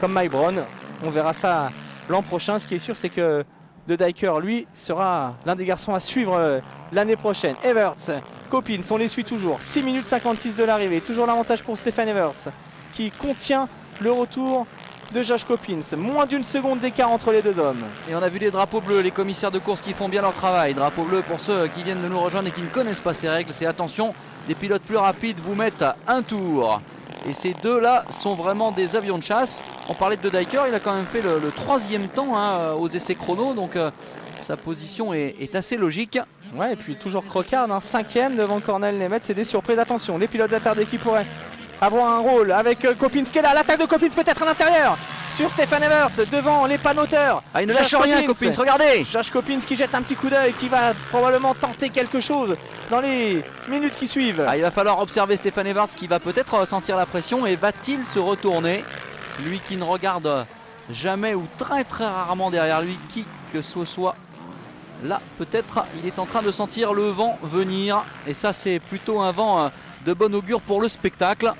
comme Mike Brown. On verra ça l'an prochain. Ce qui est sûr, c'est que De Dyker, lui, sera l'un des garçons à suivre l'année prochaine. Everts, Coppins, on les suit toujours. 6 minutes 56 de l'arrivée. Toujours l'avantage pour Stefan Everts qui contient le retour de Josh Coppins. Moins d'une seconde d'écart entre les deux hommes.
Et on a vu les drapeaux bleus, les commissaires de course qui font bien leur travail. Drapeaux bleus pour ceux qui viennent de nous rejoindre et qui ne connaissent pas ces règles. C'est attention, des pilotes plus rapides vous mettent un tour. Et ces deux-là sont vraiment des avions de chasse. On parlait de Dyker, il a quand même fait le 3e temps aux essais chrono. Donc sa position est assez logique.
Ouais, et puis toujours Crocard, 5e devant Cornel Nemeth. C'est des surprises. Attention, les pilotes attardés qui pourraient avoir un rôle avec Coppins qui est là. L'attaque de Coppins peut-être à l'intérieur sur Stefan Everts devant les panneauteurs.
Ah, il ne lâche rien Coppins, regardez.
Josh Coppins qui jette un petit coup d'œil, qui va probablement tenter quelque chose dans les minutes qui suivent.
Ah, il va falloir observer Stefan Everts qui va peut-être sentir la pression et va-t-il se retourner? Lui qui ne regarde jamais ou très rarement derrière lui qui que ce soit. Là peut-être il est en train de sentir le vent venir et ça c'est plutôt un vent de bon augure pour le spectacle.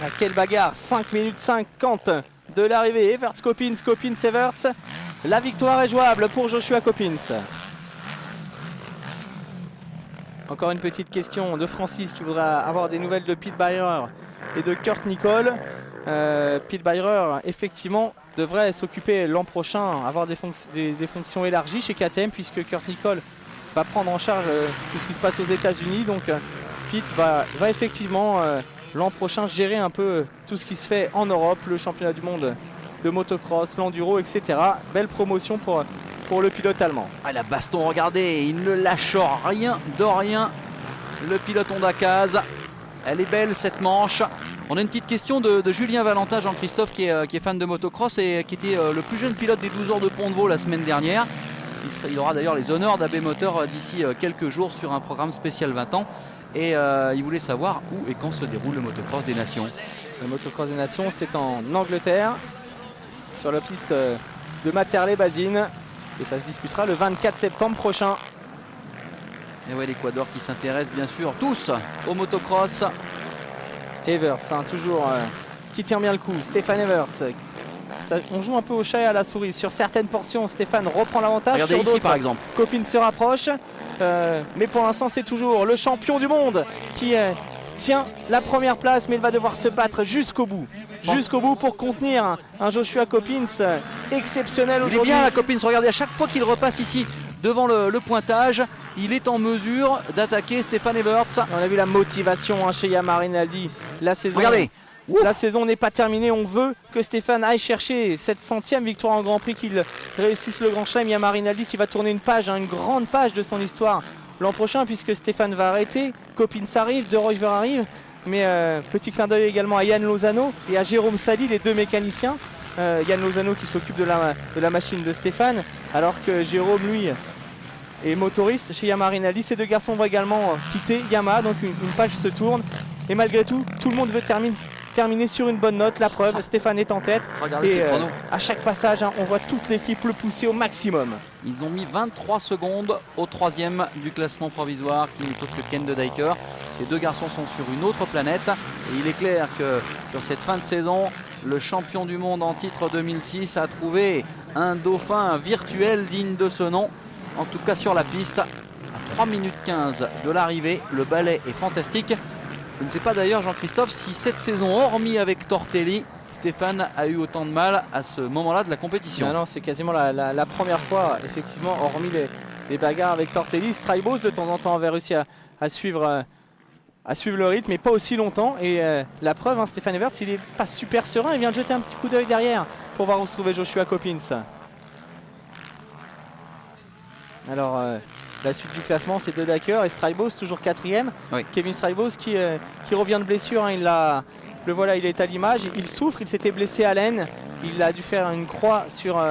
Ah, quelle bagarre, 5 minutes 50 de l'arrivée. Everts, Coppins, Coppins, Everts. La victoire est jouable pour Joshua Coppins. Encore une petite question de Francis qui voudra avoir des nouvelles de Pete Byrer et de Kurt Nicole. Pete Byrer, effectivement, devrait s'occuper l'an prochain, avoir des fonctions élargies chez KTM, puisque Kurt Nicole va prendre en charge tout ce qui se passe aux États-Unis. Donc Pete va effectivement l'an prochain gérer un peu tout ce qui se fait en Europe, le championnat du monde de motocross, l'enduro, etc. Belle promotion pour le pilote allemand.
Ah, la baston, regardez, il ne lâche rien de rien. Le pilote Honda Kaz. Elle est belle cette manche. On a une petite question de Julien Valentin, Jean-Christophe, qui est fan de motocross et qui était le plus jeune pilote des 12 heures de Pont de Vaux la semaine dernière. Il aura d'ailleurs les honneurs d'AB Motor d'ici quelques jours sur un programme spécial 20 ans. Et il voulait savoir où et quand se déroule le motocross des nations.
Le motocross des nations, c'est en Angleterre, sur la piste de Matterley-Bazine. Et ça se disputera le 24 septembre prochain.
Et ouais, l'Équateur qui s'intéresse bien sûr tous au motocross.
Everts, hein, toujours qui tient bien le coup. Stéphane Everts. On joue un peu au chat et à la souris. Sur certaines portions, Stéphane reprend l'avantage.
Regardez
sur
ici par exemple.
Copine se rapproche. Mais pour l'instant, c'est toujours le champion du monde qui tient la première place. Mais il va devoir se battre jusqu'au bout. Jusqu'au bout pour contenir un Joshua Coppins exceptionnel aujourd'hui.
Il est bien la Coppins, regardez, à chaque fois qu'il repasse ici devant le pointage, il est en mesure d'attaquer Stéphane Everts.
On a vu la motivation chez Yamaha Rinaldi. La saison,
regardez,
la saison n'est pas terminée. On veut que Stéphane aille chercher cette 100e victoire en Grand Prix, qu'il réussisse le Grand Chelem. Yamaha Rinaldi qui va tourner une page, une grande page de son histoire l'an prochain, puisque Stéphane va arrêter. Coppins arrive, De Ruyver arrive. Mais petit clin d'œil également à Yann Lozano et à Jérôme Sali, les deux mécaniciens. Yann Lozano qui s'occupe de la machine de Stéphane, alors que Jérôme, lui, est motoriste chez Yamaha Rinaldi. Ces deux garçons vont également quitter Yamaha, donc une page se tourne. Et malgré tout, tout le monde veut terminer sur une bonne note. La preuve, Stéphane est en tête.
Regardez
et
ces chronos.
à chaque passage, on voit toute l'équipe le pousser au maximum.
Ils ont mis 23 secondes au 3e du classement provisoire, qui n'est autre que Ken de Dyker. Ces deux garçons sont sur une autre planète. Et il est clair que sur cette fin de saison, le champion du monde en titre 2006 a trouvé un dauphin virtuel digne de ce nom. En tout cas sur la piste, à 3 minutes 15 de l'arrivée, le balai est fantastique. Je ne sais pas d'ailleurs, Jean-Christophe, si cette saison, hormis avec Tortelli, Stéphane a eu autant de mal à ce moment-là de la compétition.
Non, c'est quasiment la première fois, effectivement, hormis les bagarres avec Tortelli. Straibos, de temps en temps, avait réussi à suivre le rythme, mais pas aussi longtemps. Et la preuve, Stéphane Everts, il n'est pas super serein. Il vient de jeter un petit coup d'œil derrière pour voir où se trouvait Joshua Coppins. Alors, la suite du classement, c'est De Dyker et Straibos, toujours 4e.
Oui.
Kevin Straibos qui revient de blessure. Le voilà, il est à l'image. Il souffre, il s'était blessé à l'aine. Il a dû faire une croix sur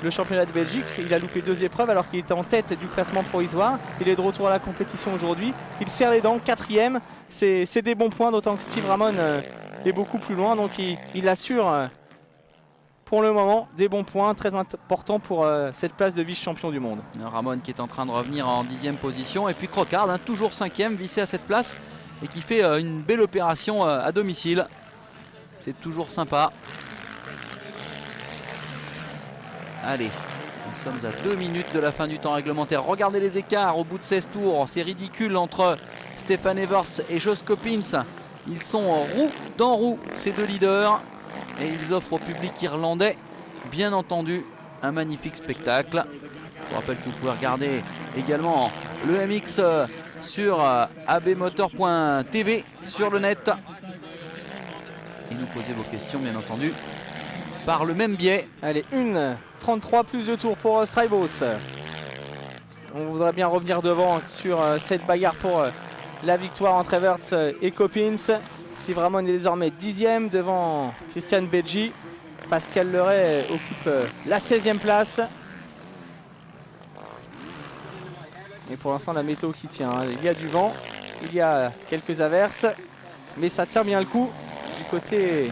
le championnat de Belgique. Il a loupé 2 épreuves alors qu'il était en tête du classement provisoire. Il est de retour à la compétition aujourd'hui. Il serre les dents, 4e. C'est des bons points, d'autant que Steve Ramon est beaucoup plus loin. Donc il assure pour le moment des bons points, très importants pour cette place de vice-champion du monde.
Ramon qui est en train de revenir en 10e position. Et puis Crochard, toujours 5e, vissé à cette place. Et qui fait une belle opération à domicile. C'est toujours sympa. Allez, nous sommes à 2 minutes de la fin du temps réglementaire. Regardez les écarts au bout de 16 tours. C'est ridicule entre Stéphane Everts et Josh Coppins. Ils sont roue dans roue, ces deux leaders. Et ils offrent au public irlandais, bien entendu, un magnifique spectacle. Je vous rappelle que vous pouvez regarder également le MX sur abmotor.tv sur le net. Et nous poser vos questions, bien entendu, par le même biais.
Allez, 1:33 plus de tours pour Straibos. On voudrait bien revenir devant sur cette bagarre pour la victoire entre Everts et Coppins. Steve Ramon est désormais 10e devant Christian Beggi. Pascal Leray occupe la 16e place. Et pour l'instant, la météo qui tient. Il y a du vent, il y a quelques averses, mais ça tient bien le coup du côté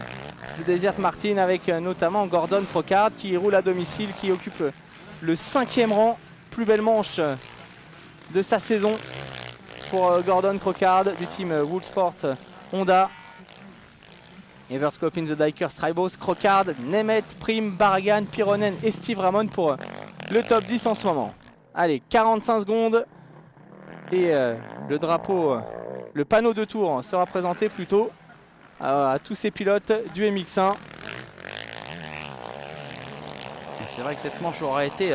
du Desert Martin, avec notamment Gordon Crochard qui roule à domicile, qui occupe le 5e rang. Plus belle manche de sa saison pour Gordon Crochard du team Woolsport Honda. Everts, Coppins, De Dyker, Straibos, Crochard, Nemeth, Prim, Barragan, Pironen et Steve Ramon pour le top 10 en ce moment. Allez, 45 secondes et le drapeau, le panneau de tour sera présenté plutôt à tous ces pilotes du MX1.
C'est vrai que cette manche aurait été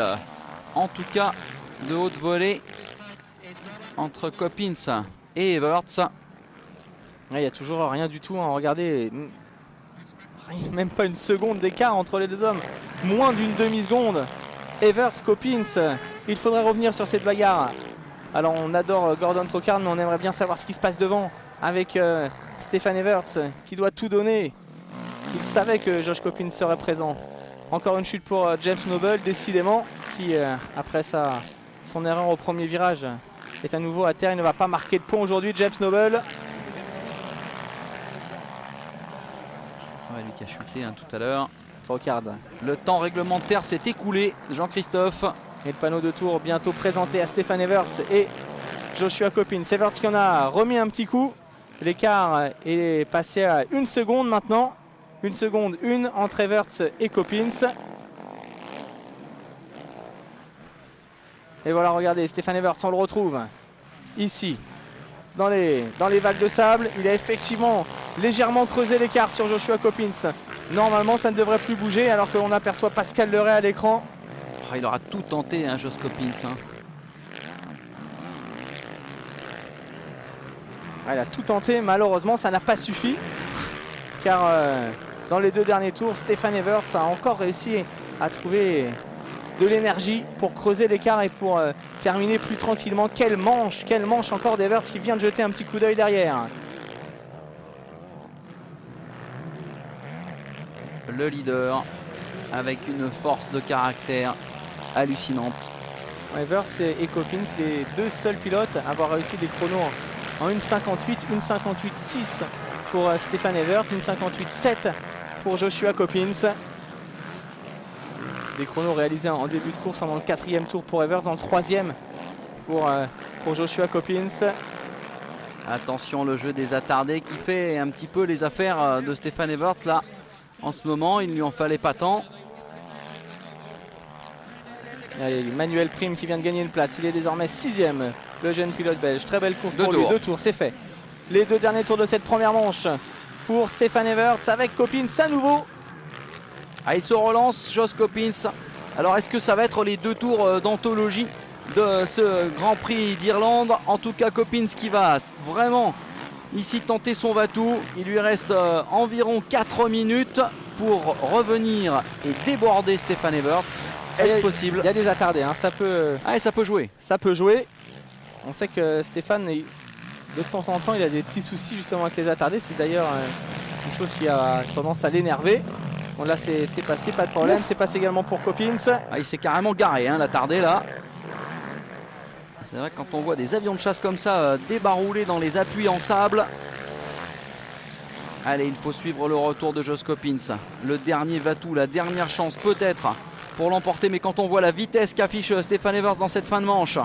en tout cas de haute volée entre Coppins et Everts.
Il n'y a toujours rien du tout, hein. Regardez, même pas une seconde d'écart entre les deux hommes, moins d'une demi-seconde. Everts, Coppins, il faudrait revenir sur cette bagarre. Alors on adore Gordon Trocard, mais on aimerait bien savoir ce qui se passe devant avec Stefan Everts qui doit tout donner. Il savait que Josh Coppins serait présent. Encore une chute pour James Noble, décidément, qui après son erreur au premier virage est à nouveau à terre. Il ne va pas marquer de points aujourd'hui, James Noble.
Ouais, lui qui a chuté tout à l'heure.
Trocard.
Le temps réglementaire s'est écoulé, Jean-Christophe.
Et le panneau de tour bientôt présenté à Stefan Everts et Joshua Coppins. Everts qui en a remis un petit coup. L'écart est passé à 1 seconde maintenant. 1 seconde, 1 entre Everts et Coppins. Et voilà, regardez, Stefan Everts, on le retrouve ici, dans les vagues de sable. Il a effectivement légèrement creusé l'écart sur Joshua Coppins. Normalement, ça ne devrait plus bouger, alors que l'on aperçoit Pascal Leray à l'écran.
Oh, il aura tout tenté, Josh Coppins.
Il a tout tenté, malheureusement, ça n'a pas suffi. Car dans les 2 derniers tours, Stefan Everts a encore réussi à trouver de l'énergie pour creuser l'écart et pour terminer plus tranquillement. Quelle manche encore d'Everts qui vient de jeter un petit coup d'œil derrière.
Le leader avec une force de caractère hallucinante.
Everts et Coppins, les 2 seuls pilotes à avoir réussi des chronos en 1,58, 1,58,6 pour Stefan Everts, 1,58,7 pour Joshua Coppins. Des chronos réalisés en début de course, dans le 4e tour pour Everts, dans le 3e pour Joshua Coppins.
Attention, le jeu des attardés qui fait un petit peu les affaires de Stefan Everts là. En ce moment, il ne lui en fallait pas tant.
Allez, Manuel Prime qui vient de gagner une place. Il est désormais 6e, le jeune pilote belge. Très belle course pour lui. 2 tours, c'est fait. Les 2 derniers tours de cette première manche pour Stefan Everts avec Coppins à nouveau.
Ah, il se relance, Josh Coppins. Alors, est-ce que ça va être les 2 tours d'anthologie de ce Grand Prix d'Irlande? En tout cas, Coppins qui va vraiment ici tenter son va-tout. Il lui reste environ 4 minutes pour revenir et déborder Stefan Everts. Est-ce possible?
Il y a des attardés, hein. Ça peut
jouer.
Ça peut jouer. On sait que Stéphane, de temps en temps, il a des petits soucis justement avec les attardés. C'est d'ailleurs une chose qui a tendance à l'énerver. Bon, là, c'est passé, pas de problème. C'est passé également pour Coppins.
Ah, il s'est carrément garé, l'attardé là. C'est vrai que quand on voit des avions de chasse comme ça débarrouler dans les appuis en sable. Allez, il faut suivre le retour de Josh Coppins. Le dernier va-tout, la dernière chance peut-être pour l'emporter. Mais quand on voit la vitesse qu'affiche Stefan Everts dans cette fin de manche,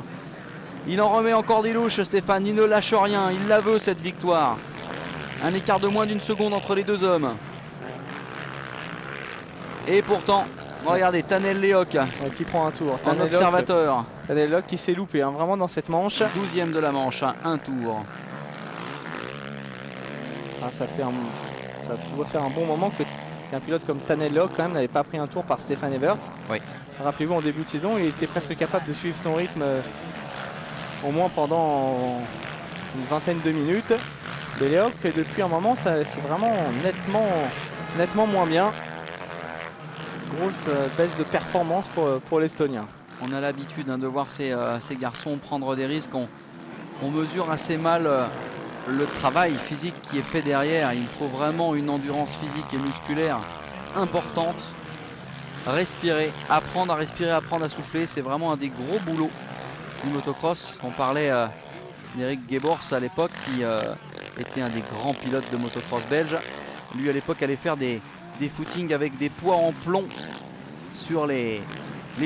il en remet encore des louches, Stéphane. Il ne lâche rien, il la veut cette victoire. Un écart de moins d'1 seconde entre les 2 hommes. Et pourtant, regardez, Tanel Lehoc
qui prend un tour.
En observateur.
Tanel Lehoc qui s'est loupé vraiment dans cette manche.
12e de la manche, un tour.
Ah, ça doit faire un bon moment qu'un pilote comme Tanel Lehoc quand même n'avait pas pris un tour par Stefan Everts.
Oui.
Rappelez-vous, en début de saison, il était presque capable de suivre son rythme au moins pendant une vingtaine de minutes. Mais Lehoc, depuis un moment, c'est vraiment nettement moins bien. Grosse baisse de performance pour l'Estonien.
On a l'habitude de voir ces garçons prendre des risques. On mesure assez mal le travail physique qui est fait derrière. Il faut vraiment une endurance physique et musculaire importante. Respirer, apprendre à respirer, apprendre à souffler, c'est vraiment un des gros boulots du motocross. On parlait d'Eric Gebors à l'époque qui était un des grands pilotes de motocross belge. Lui à l'époque allait faire des footings avec des poids en plomb sur les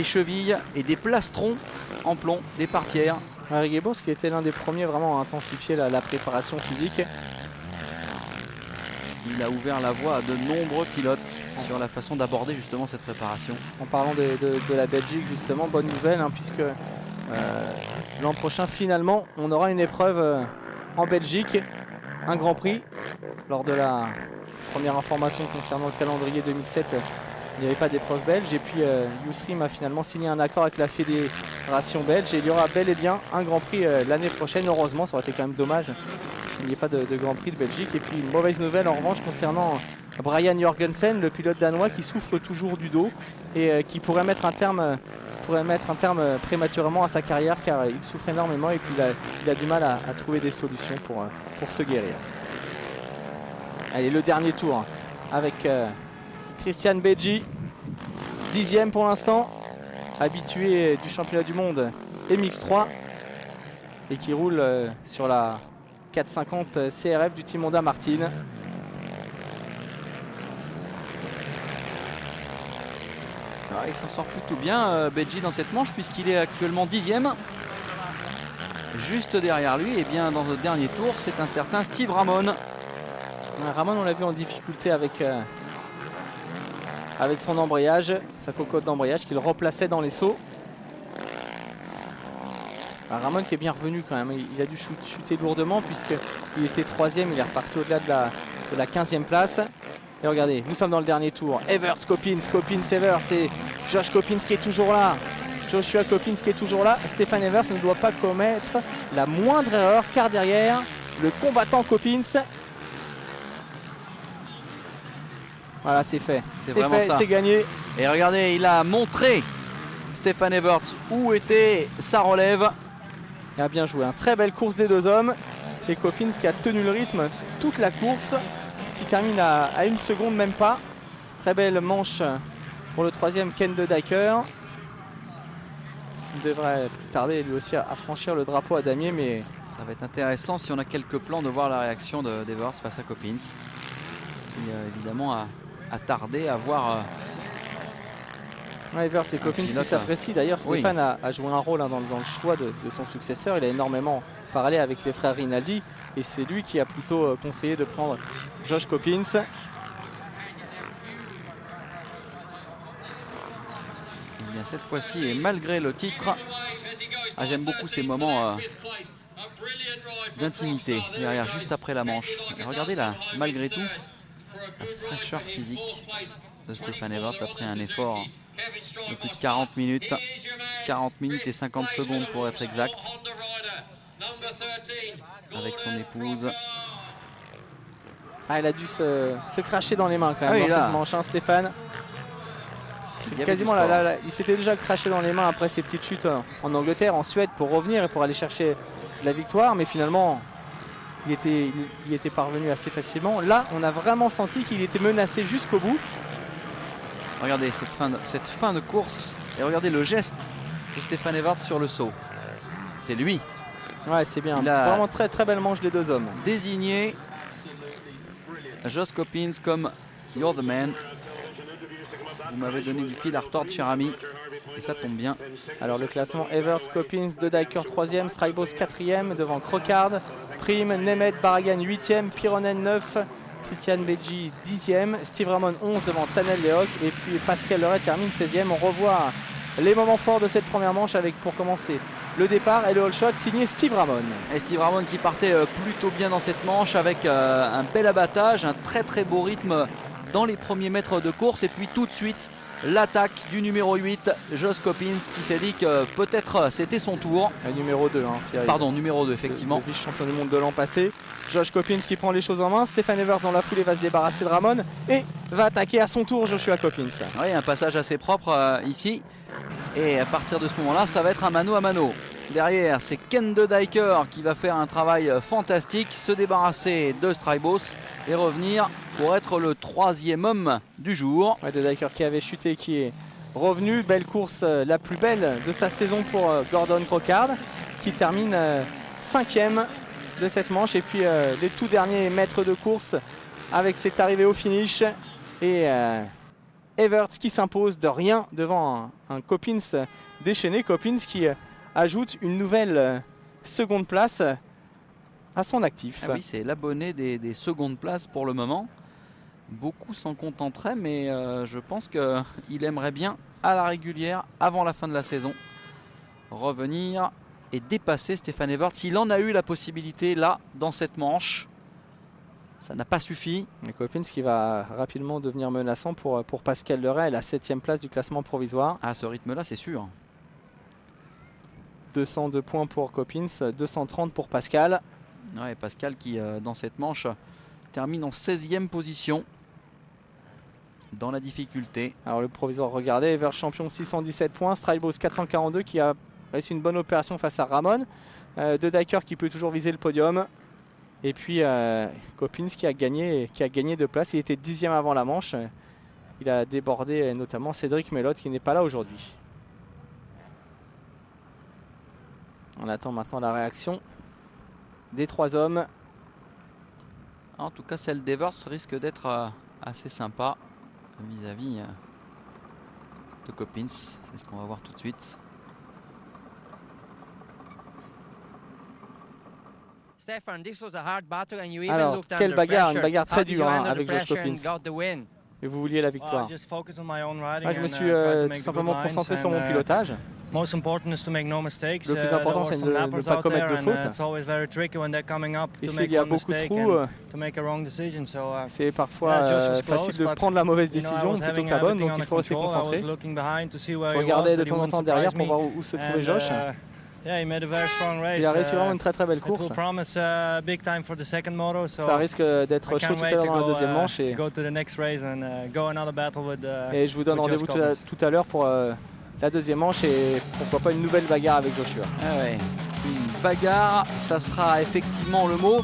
chevilles et des plastrons en plomb, des parpières.
Eric Gebors qui était l'un des premiers vraiment à intensifier la préparation physique.
Il a ouvert la voie à de nombreux pilotes sur la façon d'aborder justement cette préparation.
En parlant de la Belgique justement, bonne nouvelle puisque l'an prochain finalement on aura une épreuve en Belgique, un Grand Prix. Lors de la première information concernant le calendrier 2007, il n'y avait pas d'épreuve belge. Et puis Yousrim a finalement signé un accord avec la fédération belge. Et il y aura bel et bien un Grand Prix l'année prochaine. Heureusement, ça aurait été quand même dommage qu'il n'y ait pas de Grand Prix de Belgique. Et puis une mauvaise nouvelle en revanche concernant Brian Jorgensen, le pilote danois qui souffre toujours du dos et qui pourrait mettre un terme prématurément à sa carrière car il souffre énormément et puis il a du mal à trouver des solutions pour se guérir. Allez, le dernier tour avec Christian Beggi, 10e pour l'instant, habitué du championnat du monde MX3 et qui roule sur la 450 CRF du team Honda Martin.
Il s'en sort plutôt bien Beggi dans cette manche puisqu'il est actuellement 10e. Juste derrière lui, et bien dans le dernier tour, c'est un certain Steve Ramon.
Ramon, on l'a vu en difficulté avec son embrayage, sa cocotte d'embrayage qu'il replaçait dans les sauts. Ramon qui est bien revenu quand même, il a dû chuter lourdement puisqu'il était 3e, il est reparti au-delà de la 15e place. Et regardez, nous sommes dans le dernier tour. Evert, Coppins, Evert, c'est Josh Coppins qui est toujours là. Joshua Coppins qui est toujours là. Stefan Evers ne doit pas commettre la moindre erreur car derrière, le combattant Coppins. Voilà, c'est fait.
C'est vraiment ça.
C'est gagné.
Et regardez, il a montré Stefan Evers où était sa relève.
Il a bien joué. Très belle course des deux hommes. Et Coppins qui a tenu le rythme toute la course, qui termine à 1 seconde, même pas. Très belle manche pour le 3e Ken de Dyker. Il devrait tarder lui aussi à franchir le drapeau à damier, mais
ça va être intéressant si on a quelques plans de voir la réaction d'Evers face à Coppins, qui évidemment a tardé à voir.
Evert et Coppins qui s'apprécient. D'ailleurs, Stéphane a joué un rôle dans le choix de son successeur. Il a énormément parlé avec les frères Rinaldi et c'est lui qui a plutôt conseillé de prendre Josh Coppins.
Et bien cette fois-ci, et malgré le titre, j'aime beaucoup ces moments d'intimité derrière, juste après la manche. Et regardez là, malgré tout, la fraîcheur physique de Stefan Evers après un effort de plus de 40 minutes. 40 minutes et 50 secondes pour être exact. Avec son épouse.
Il a dû se cracher dans les mains quand même dans cette manche, Stéphane. Quasiment il s'était déjà craché dans les mains après ses petites chutes en Angleterre, en Suède pour revenir et pour aller chercher la victoire, mais finalement il était parvenu assez facilement. Là, on a vraiment senti qu'il était menacé jusqu'au bout.
Regardez cette fin de course et regardez le geste de Stefan Evert sur le saut. C'est lui.
Ouais, c'est bien. Vraiment très très belle manche des deux hommes.
Désigné Josh Coppins comme You're the man. Vous m'avez donné du fil à retordre, cher ami. Et ça tombe bien.
Alors le classement, Evers, Coppins, De Dyker 3e, Strybos 4e, devant Crocard, Prime, Nemeth, Baragan 8e, Pironen 9, Christian Beggi 10e, Steve Ramon 11 devant Tanel Lehoc et puis Pascal Loret termine 16e. On revoit les moments forts de cette première manche avec pour commencer le départ et le all shot signé Steve Ramon.
Et Steve Ramon qui partait plutôt bien dans cette manche avec un bel abattage, un très très beau rythme dans les premiers mètres de course et puis tout de suite l'attaque du numéro 8, Josh Coppins, qui s'est dit que peut-être c'était son tour.
Le numéro 2.
Pardon, numéro 2, effectivement.
Le vice-champion du monde de l'an passé. Josh Coppins qui prend les choses en main. Stefan Evers dans la foulée va se débarrasser de Ramon et va attaquer à son tour Joshua Coppins.
Oui, un passage assez propre ici. Et à partir de ce moment-là, ça va être un mano à mano. Derrière, c'est Ken de Dyker qui va faire un travail fantastique, se débarrasser de Strybos et revenir pour être le 3e homme du jour.
Ouais, de Dyker qui avait chuté, qui est revenu. Belle course, la plus belle de sa saison pour Gordon Crocard, qui termine 5e de cette manche. Et puis les tout derniers mètres de course avec cette arrivée au finish. Et Evert qui s'impose de rien devant un Coppins déchaîné. Coppins qui ajoute une nouvelle seconde place à son actif.
Ah oui, c'est l'abonné des secondes places pour le moment. Beaucoup s'en contenteraient, mais je pense qu'il aimerait bien à la régulière, avant la fin de la saison, revenir et dépasser Stefan Evert. S'il en a eu la possibilité là, dans cette manche, Ça n'a pas suffi.
Et Coppins qui va rapidement devenir menaçant pour Pascal Leray, la 7e place du classement provisoire.
À ce rythme-là, c'est sûr.
202 points pour Coppins, 230 pour Pascal.
Ouais, Pascal qui, dans cette manche, termine en 16e position. Dans la difficulté.
Alors le provisoire, regardez, Ever champion 617 points, Strybos 442 qui a réussi une bonne opération face à Ramon. De Dyker qui peut toujours viser le podium. Et puis Coppins qui a gagné 2 places. Il était 10e avant la manche. Il a débordé notamment Cédric Melotte qui n'est pas là aujourd'hui. On attend maintenant la réaction des 3 hommes.
En tout cas, celle d'Evers risque d'être assez sympa vis-à-vis de Coppins. C'est ce qu'on va voir tout de suite.
Alors, quelle bagarre, une bagarre très dure avec Josh Coppins. Et vous vouliez la victoire. Je me suis tout simplement concentré sur mon pilotage. Le plus important, c'est de ne pas commettre de faute. Ici, il y a beaucoup de trous. C'est parfois facile de prendre la mauvaise décision plutôt que la bonne, donc il faut rester concentré. Je regardais de temps en temps derrière pour voir où se trouvait Josh. Il a réussi vraiment une très très belle course. Ça risque d'être chaud tout à l'heure dans la deuxième manche. Et je vous donne rendez-vous tout à l'heure pour la deuxième manche et pourquoi pas une nouvelle bagarre avec Joshua.
Ah ouais. Une bagarre, ça sera effectivement le mot.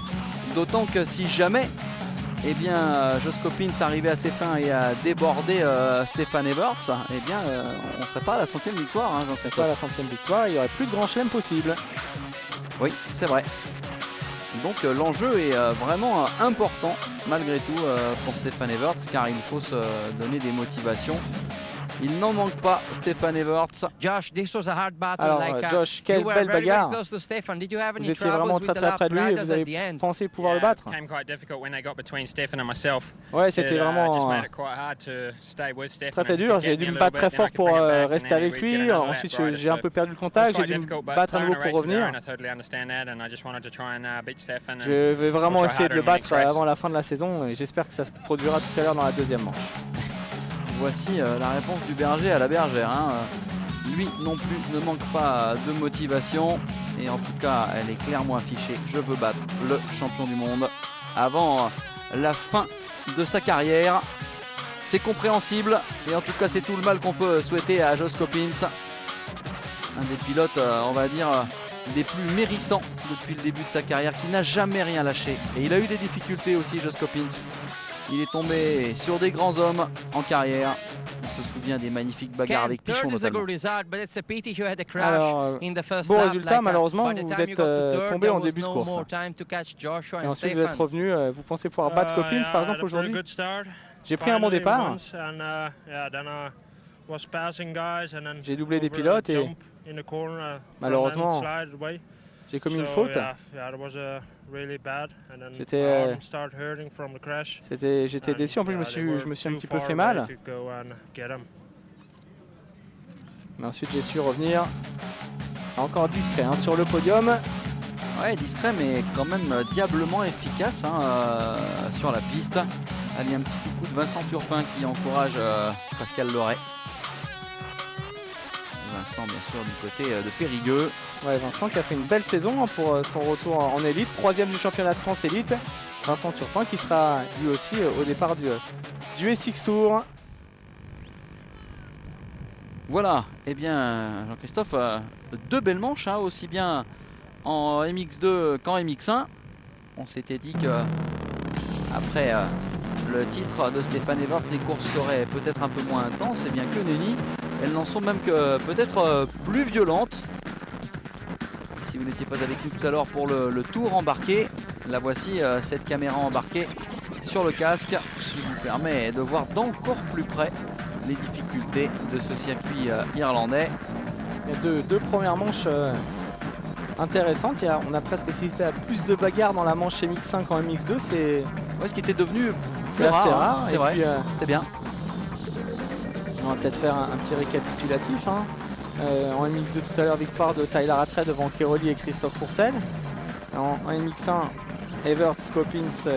D'autant que si jamais Josh Coppins arrivait à ses fins et à déborder Stefan Everts, on ne serait pas à la 100e victoire.
On ne serait pas à la 100e victoire, il n'y aurait plus de grand chelem possible.
Oui, c'est vrai. Donc l'enjeu est vraiment important malgré tout pour Stefan Everts, car il faut se donner des motivations. Il n'en manque pas, Stefan Everts.
Alors Josh, quelle belle bagarre. Vous étiez vraiment très très près de lui et vous avez pensé pouvoir le battre. Ouais, c'était vraiment très très dur. J'ai dû me battre très fort pour rester avec lui. Ensuite, j'ai un peu perdu le contact. J'ai dû me battre à nouveau pour revenir. Je vais vraiment essayer de le battre avant la fin de la saison et j'espère que ça se produira tout à l'heure dans la deuxième manche.
Voici la réponse du berger à la bergère. Lui non plus ne manque pas de motivation. Et en tout cas, elle est clairement affichée. Je veux battre le champion du monde avant la fin de sa carrière. C'est compréhensible. Et en tout cas, c'est tout le mal qu'on peut souhaiter à Josh Coppins. Un des pilotes, on va dire, des plus méritants depuis le début de sa carrière, qui n'a jamais rien lâché. Et il a eu des difficultés aussi, Josh Coppins. Il est tombé sur des grands hommes en carrière. Il se souvient des magnifiques bagarres avec Pichon notamment.
Alors, beau résultat, malheureusement, vous êtes tombé en début de course. Et ensuite, vous êtes revenu. Vous pensez pouvoir battre Coppins, par exemple, aujourd'hui? J'ai pris un bon départ. J'ai doublé des pilotes et malheureusement, j'ai commis une faute. J'étais déçu. En plus, je me suis un petit peu fait mal. Mais ensuite, j'ai su revenir. Encore discret sur le podium.
Ouais, discret, mais quand même diablement efficace sur la piste. Allez, un petit coup de Vincent Turpin qui encourage Pascal Leray. Vincent, bien sûr, du côté de Périgueux.
Ouais, Vincent qui a fait une belle saison pour son retour en élite, 3e du championnat de France élite. Vincent Turpin qui sera lui aussi au départ du SX Tour.
Voilà, et bien Jean-Christophe, 2 belles manches, aussi bien en MX2 qu'en MX1. On s'était dit que après le titre de Stefan Everts, les courses seraient peut-être un peu moins intenses, et bien que nenni, elles n'en sont même que peut-être plus violentes. Si vous n'étiez pas avec nous tout à l'heure pour le tour embarqué, la voici, cette caméra embarquée sur le casque qui vous permet de voir d'encore plus près les difficultés de ce circuit irlandais.
Il y a deux premières manches intéressantes. On a presque assisté à plus de bagarres dans la manche MX5 qu'en MX2. C'est
ce qui était devenu plus
assez
rare. C'est vrai, c'est bien.
On va peut-être faire un petit récapitulatif. En MX2 tout à l'heure, victoire de Tyler Rattray devant Keroli et Christophe Pourcel. En MX1, Everts, Coppins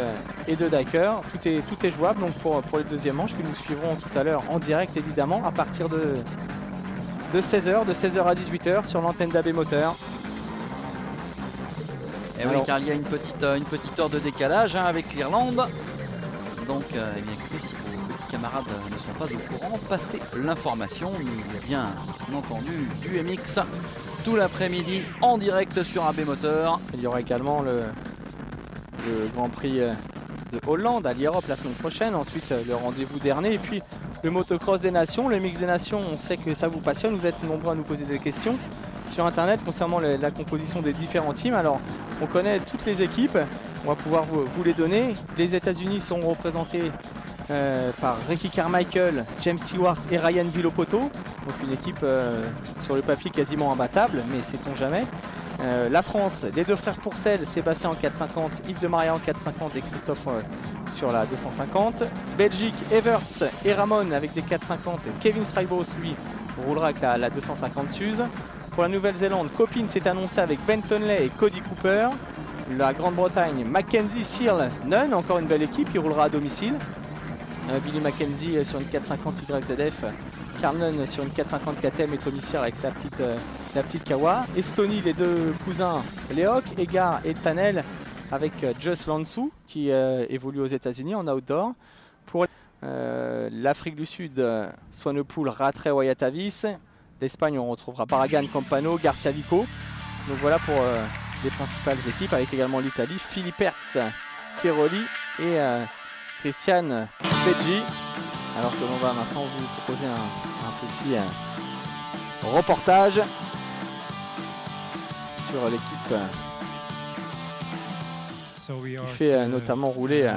et De Decker. Tout est jouable donc pour les deuxièmes manches que nous suivrons tout à l'heure en direct évidemment à partir de 16h, de 16h à 18h sur l'antenne d'AB Moteur.
Et oui, car il y a une petite heure de décalage avec l'Irlande. Donc, eh bien, écoutez, si vos petits camarades ne sont pas au courant, passez l'information. Il y a bien entendu du MX tout l'après-midi en direct sur AB Moteur.
Il y aura également le Grand Prix de Hollande à l'Europe la semaine prochaine. Ensuite, le rendez-vous dernier. Et puis, le motocross des nations, le mix des nations. On sait que ça vous passionne. Vous êtes nombreux à nous poser des questions sur Internet concernant la composition des différents teams. Alors, on connaît toutes les équipes. On va pouvoir vous les donner. Les États-Unis sont représentés par Ricky Carmichael, James Stewart et Ryan Villopoto. Donc une équipe sur le papier quasiment imbattable, mais sait-on jamais. La France, les deux frères Pourcel, Sébastien en 450, Yves de Maria en 450 et Christophe sur la 250. Belgique, Everts et Ramon avec des 450. Kevin Strybos, lui, roulera avec la 250 Suze. Pour la Nouvelle-Zélande, Coppins s'est annoncé avec Ben Tonley et Cody Cooper. La Grande-Bretagne, Mackenzie, Searle, Nunn, encore une belle équipe, il roulera à domicile. Billy Mackenzie sur une 450 YZF, Carl Nunn sur une 450 KTM et Tommy Searle avec la petite Kawa. Estonie, les deux cousins Léoc, Egar et Tanel avec Just Lansou qui évolue aux États-Unis en outdoor. Pour l'Afrique du Sud, Swanepoel, Rattray, Wayatavis. L'Espagne, on retrouvera Barragan, Campano, Garcia Vico. Donc voilà pour les principales équipes, avec également l'Italie, Philippe Hertz, Keroli et Christian Peggi. Alors que l'on va maintenant vous proposer un petit reportage sur l'équipe qui fait notamment rouler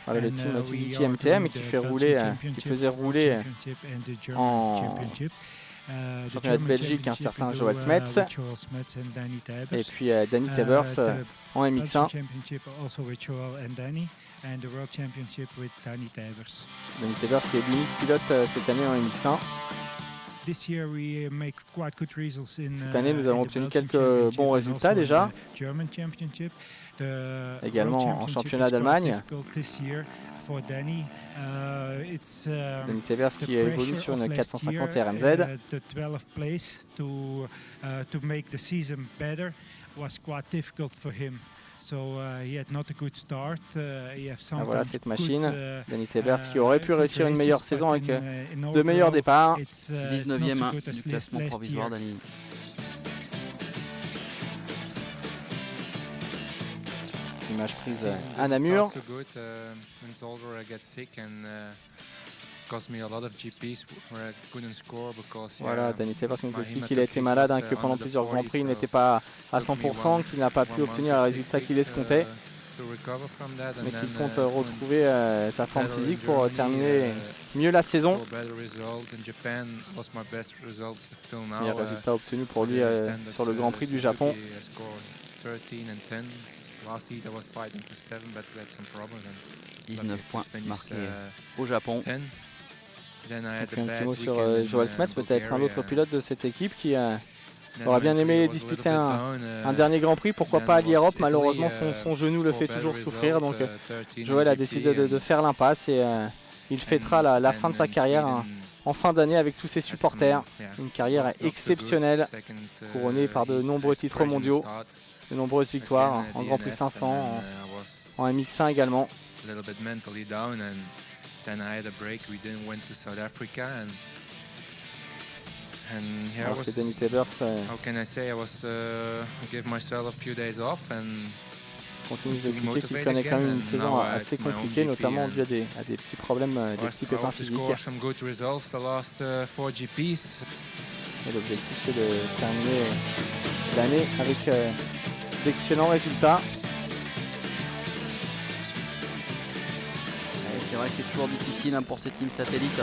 voilà, le team Suzuki MTM qui faisait rouler en championnat de Belgique un certain Joel Smets et puis Danny Tebers en MX1. Danny Tebers qui est l'unique pilote cette année en MX1. Cette année, nous avons obtenu quelques bons résultats déjà. Également en championnat d'Allemagne. Danny Tebers qui évolue sur une 450 RMZ. Voilà cette machine, Danny Tebers qui aurait pu réussir une meilleure saison avec de meilleurs départs.
19e du classement provisoire, Danny.
Image prise à Namur. Voilà, Danny Tebers qui nous explique qu'il a été malade, que pendant plusieurs Grands Prix il n'était pas à 100%, qu'il n'a pas pu obtenir le résultat qu'il escomptait, mais qu'il compte retrouver sa forme physique pour terminer mieux la saison. Meilleur résultat obtenu pour lui sur le Grand Prix du Japon.
19 points marqués au Japon.
Un petit mot sur Joel Smets, peut-être un autre pilote de cette équipe qui aurait bien aimé disputer un dernier Grand Prix, pourquoi pas à l'Europe. Malheureusement son genou le fait toujours souffrir, donc Joel a décidé de faire l'impasse et il fêtera la fin de sa carrière en fin d'année avec tous ses supporters. Une carrière exceptionnelle, couronnée par de nombreux titres mondiaux, de nombreuses victoires en Grand Prix 500, en MX1 également.
Then I had a break. We then went to South Africa, and here I was.
Danny Tebers,
how can I say? I was give myself a few days off and
continue de nous expliquer qu'il connaît quand même une saison assez compliquée, notamment dû à des petits problèmes, des petits pépins physiques. Et l'objectif, c'est de terminer l'année avec d'excellents résultats.
C'est vrai que c'est toujours difficile pour ces teams satellites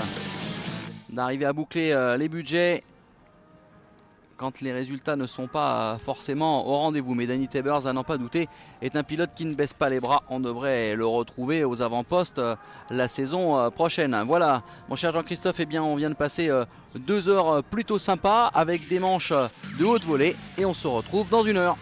d'arriver à boucler les budgets quand les résultats ne sont pas forcément au rendez-vous. Mais Danny Tebers, à n'en pas douter, est un pilote qui ne baisse pas les bras. On devrait le retrouver aux avant-postes la saison prochaine. Voilà, mon cher Jean-Christophe, eh bien, on vient de passer 2 heures plutôt sympas avec des manches de haute volée et on se retrouve dans 1 heure.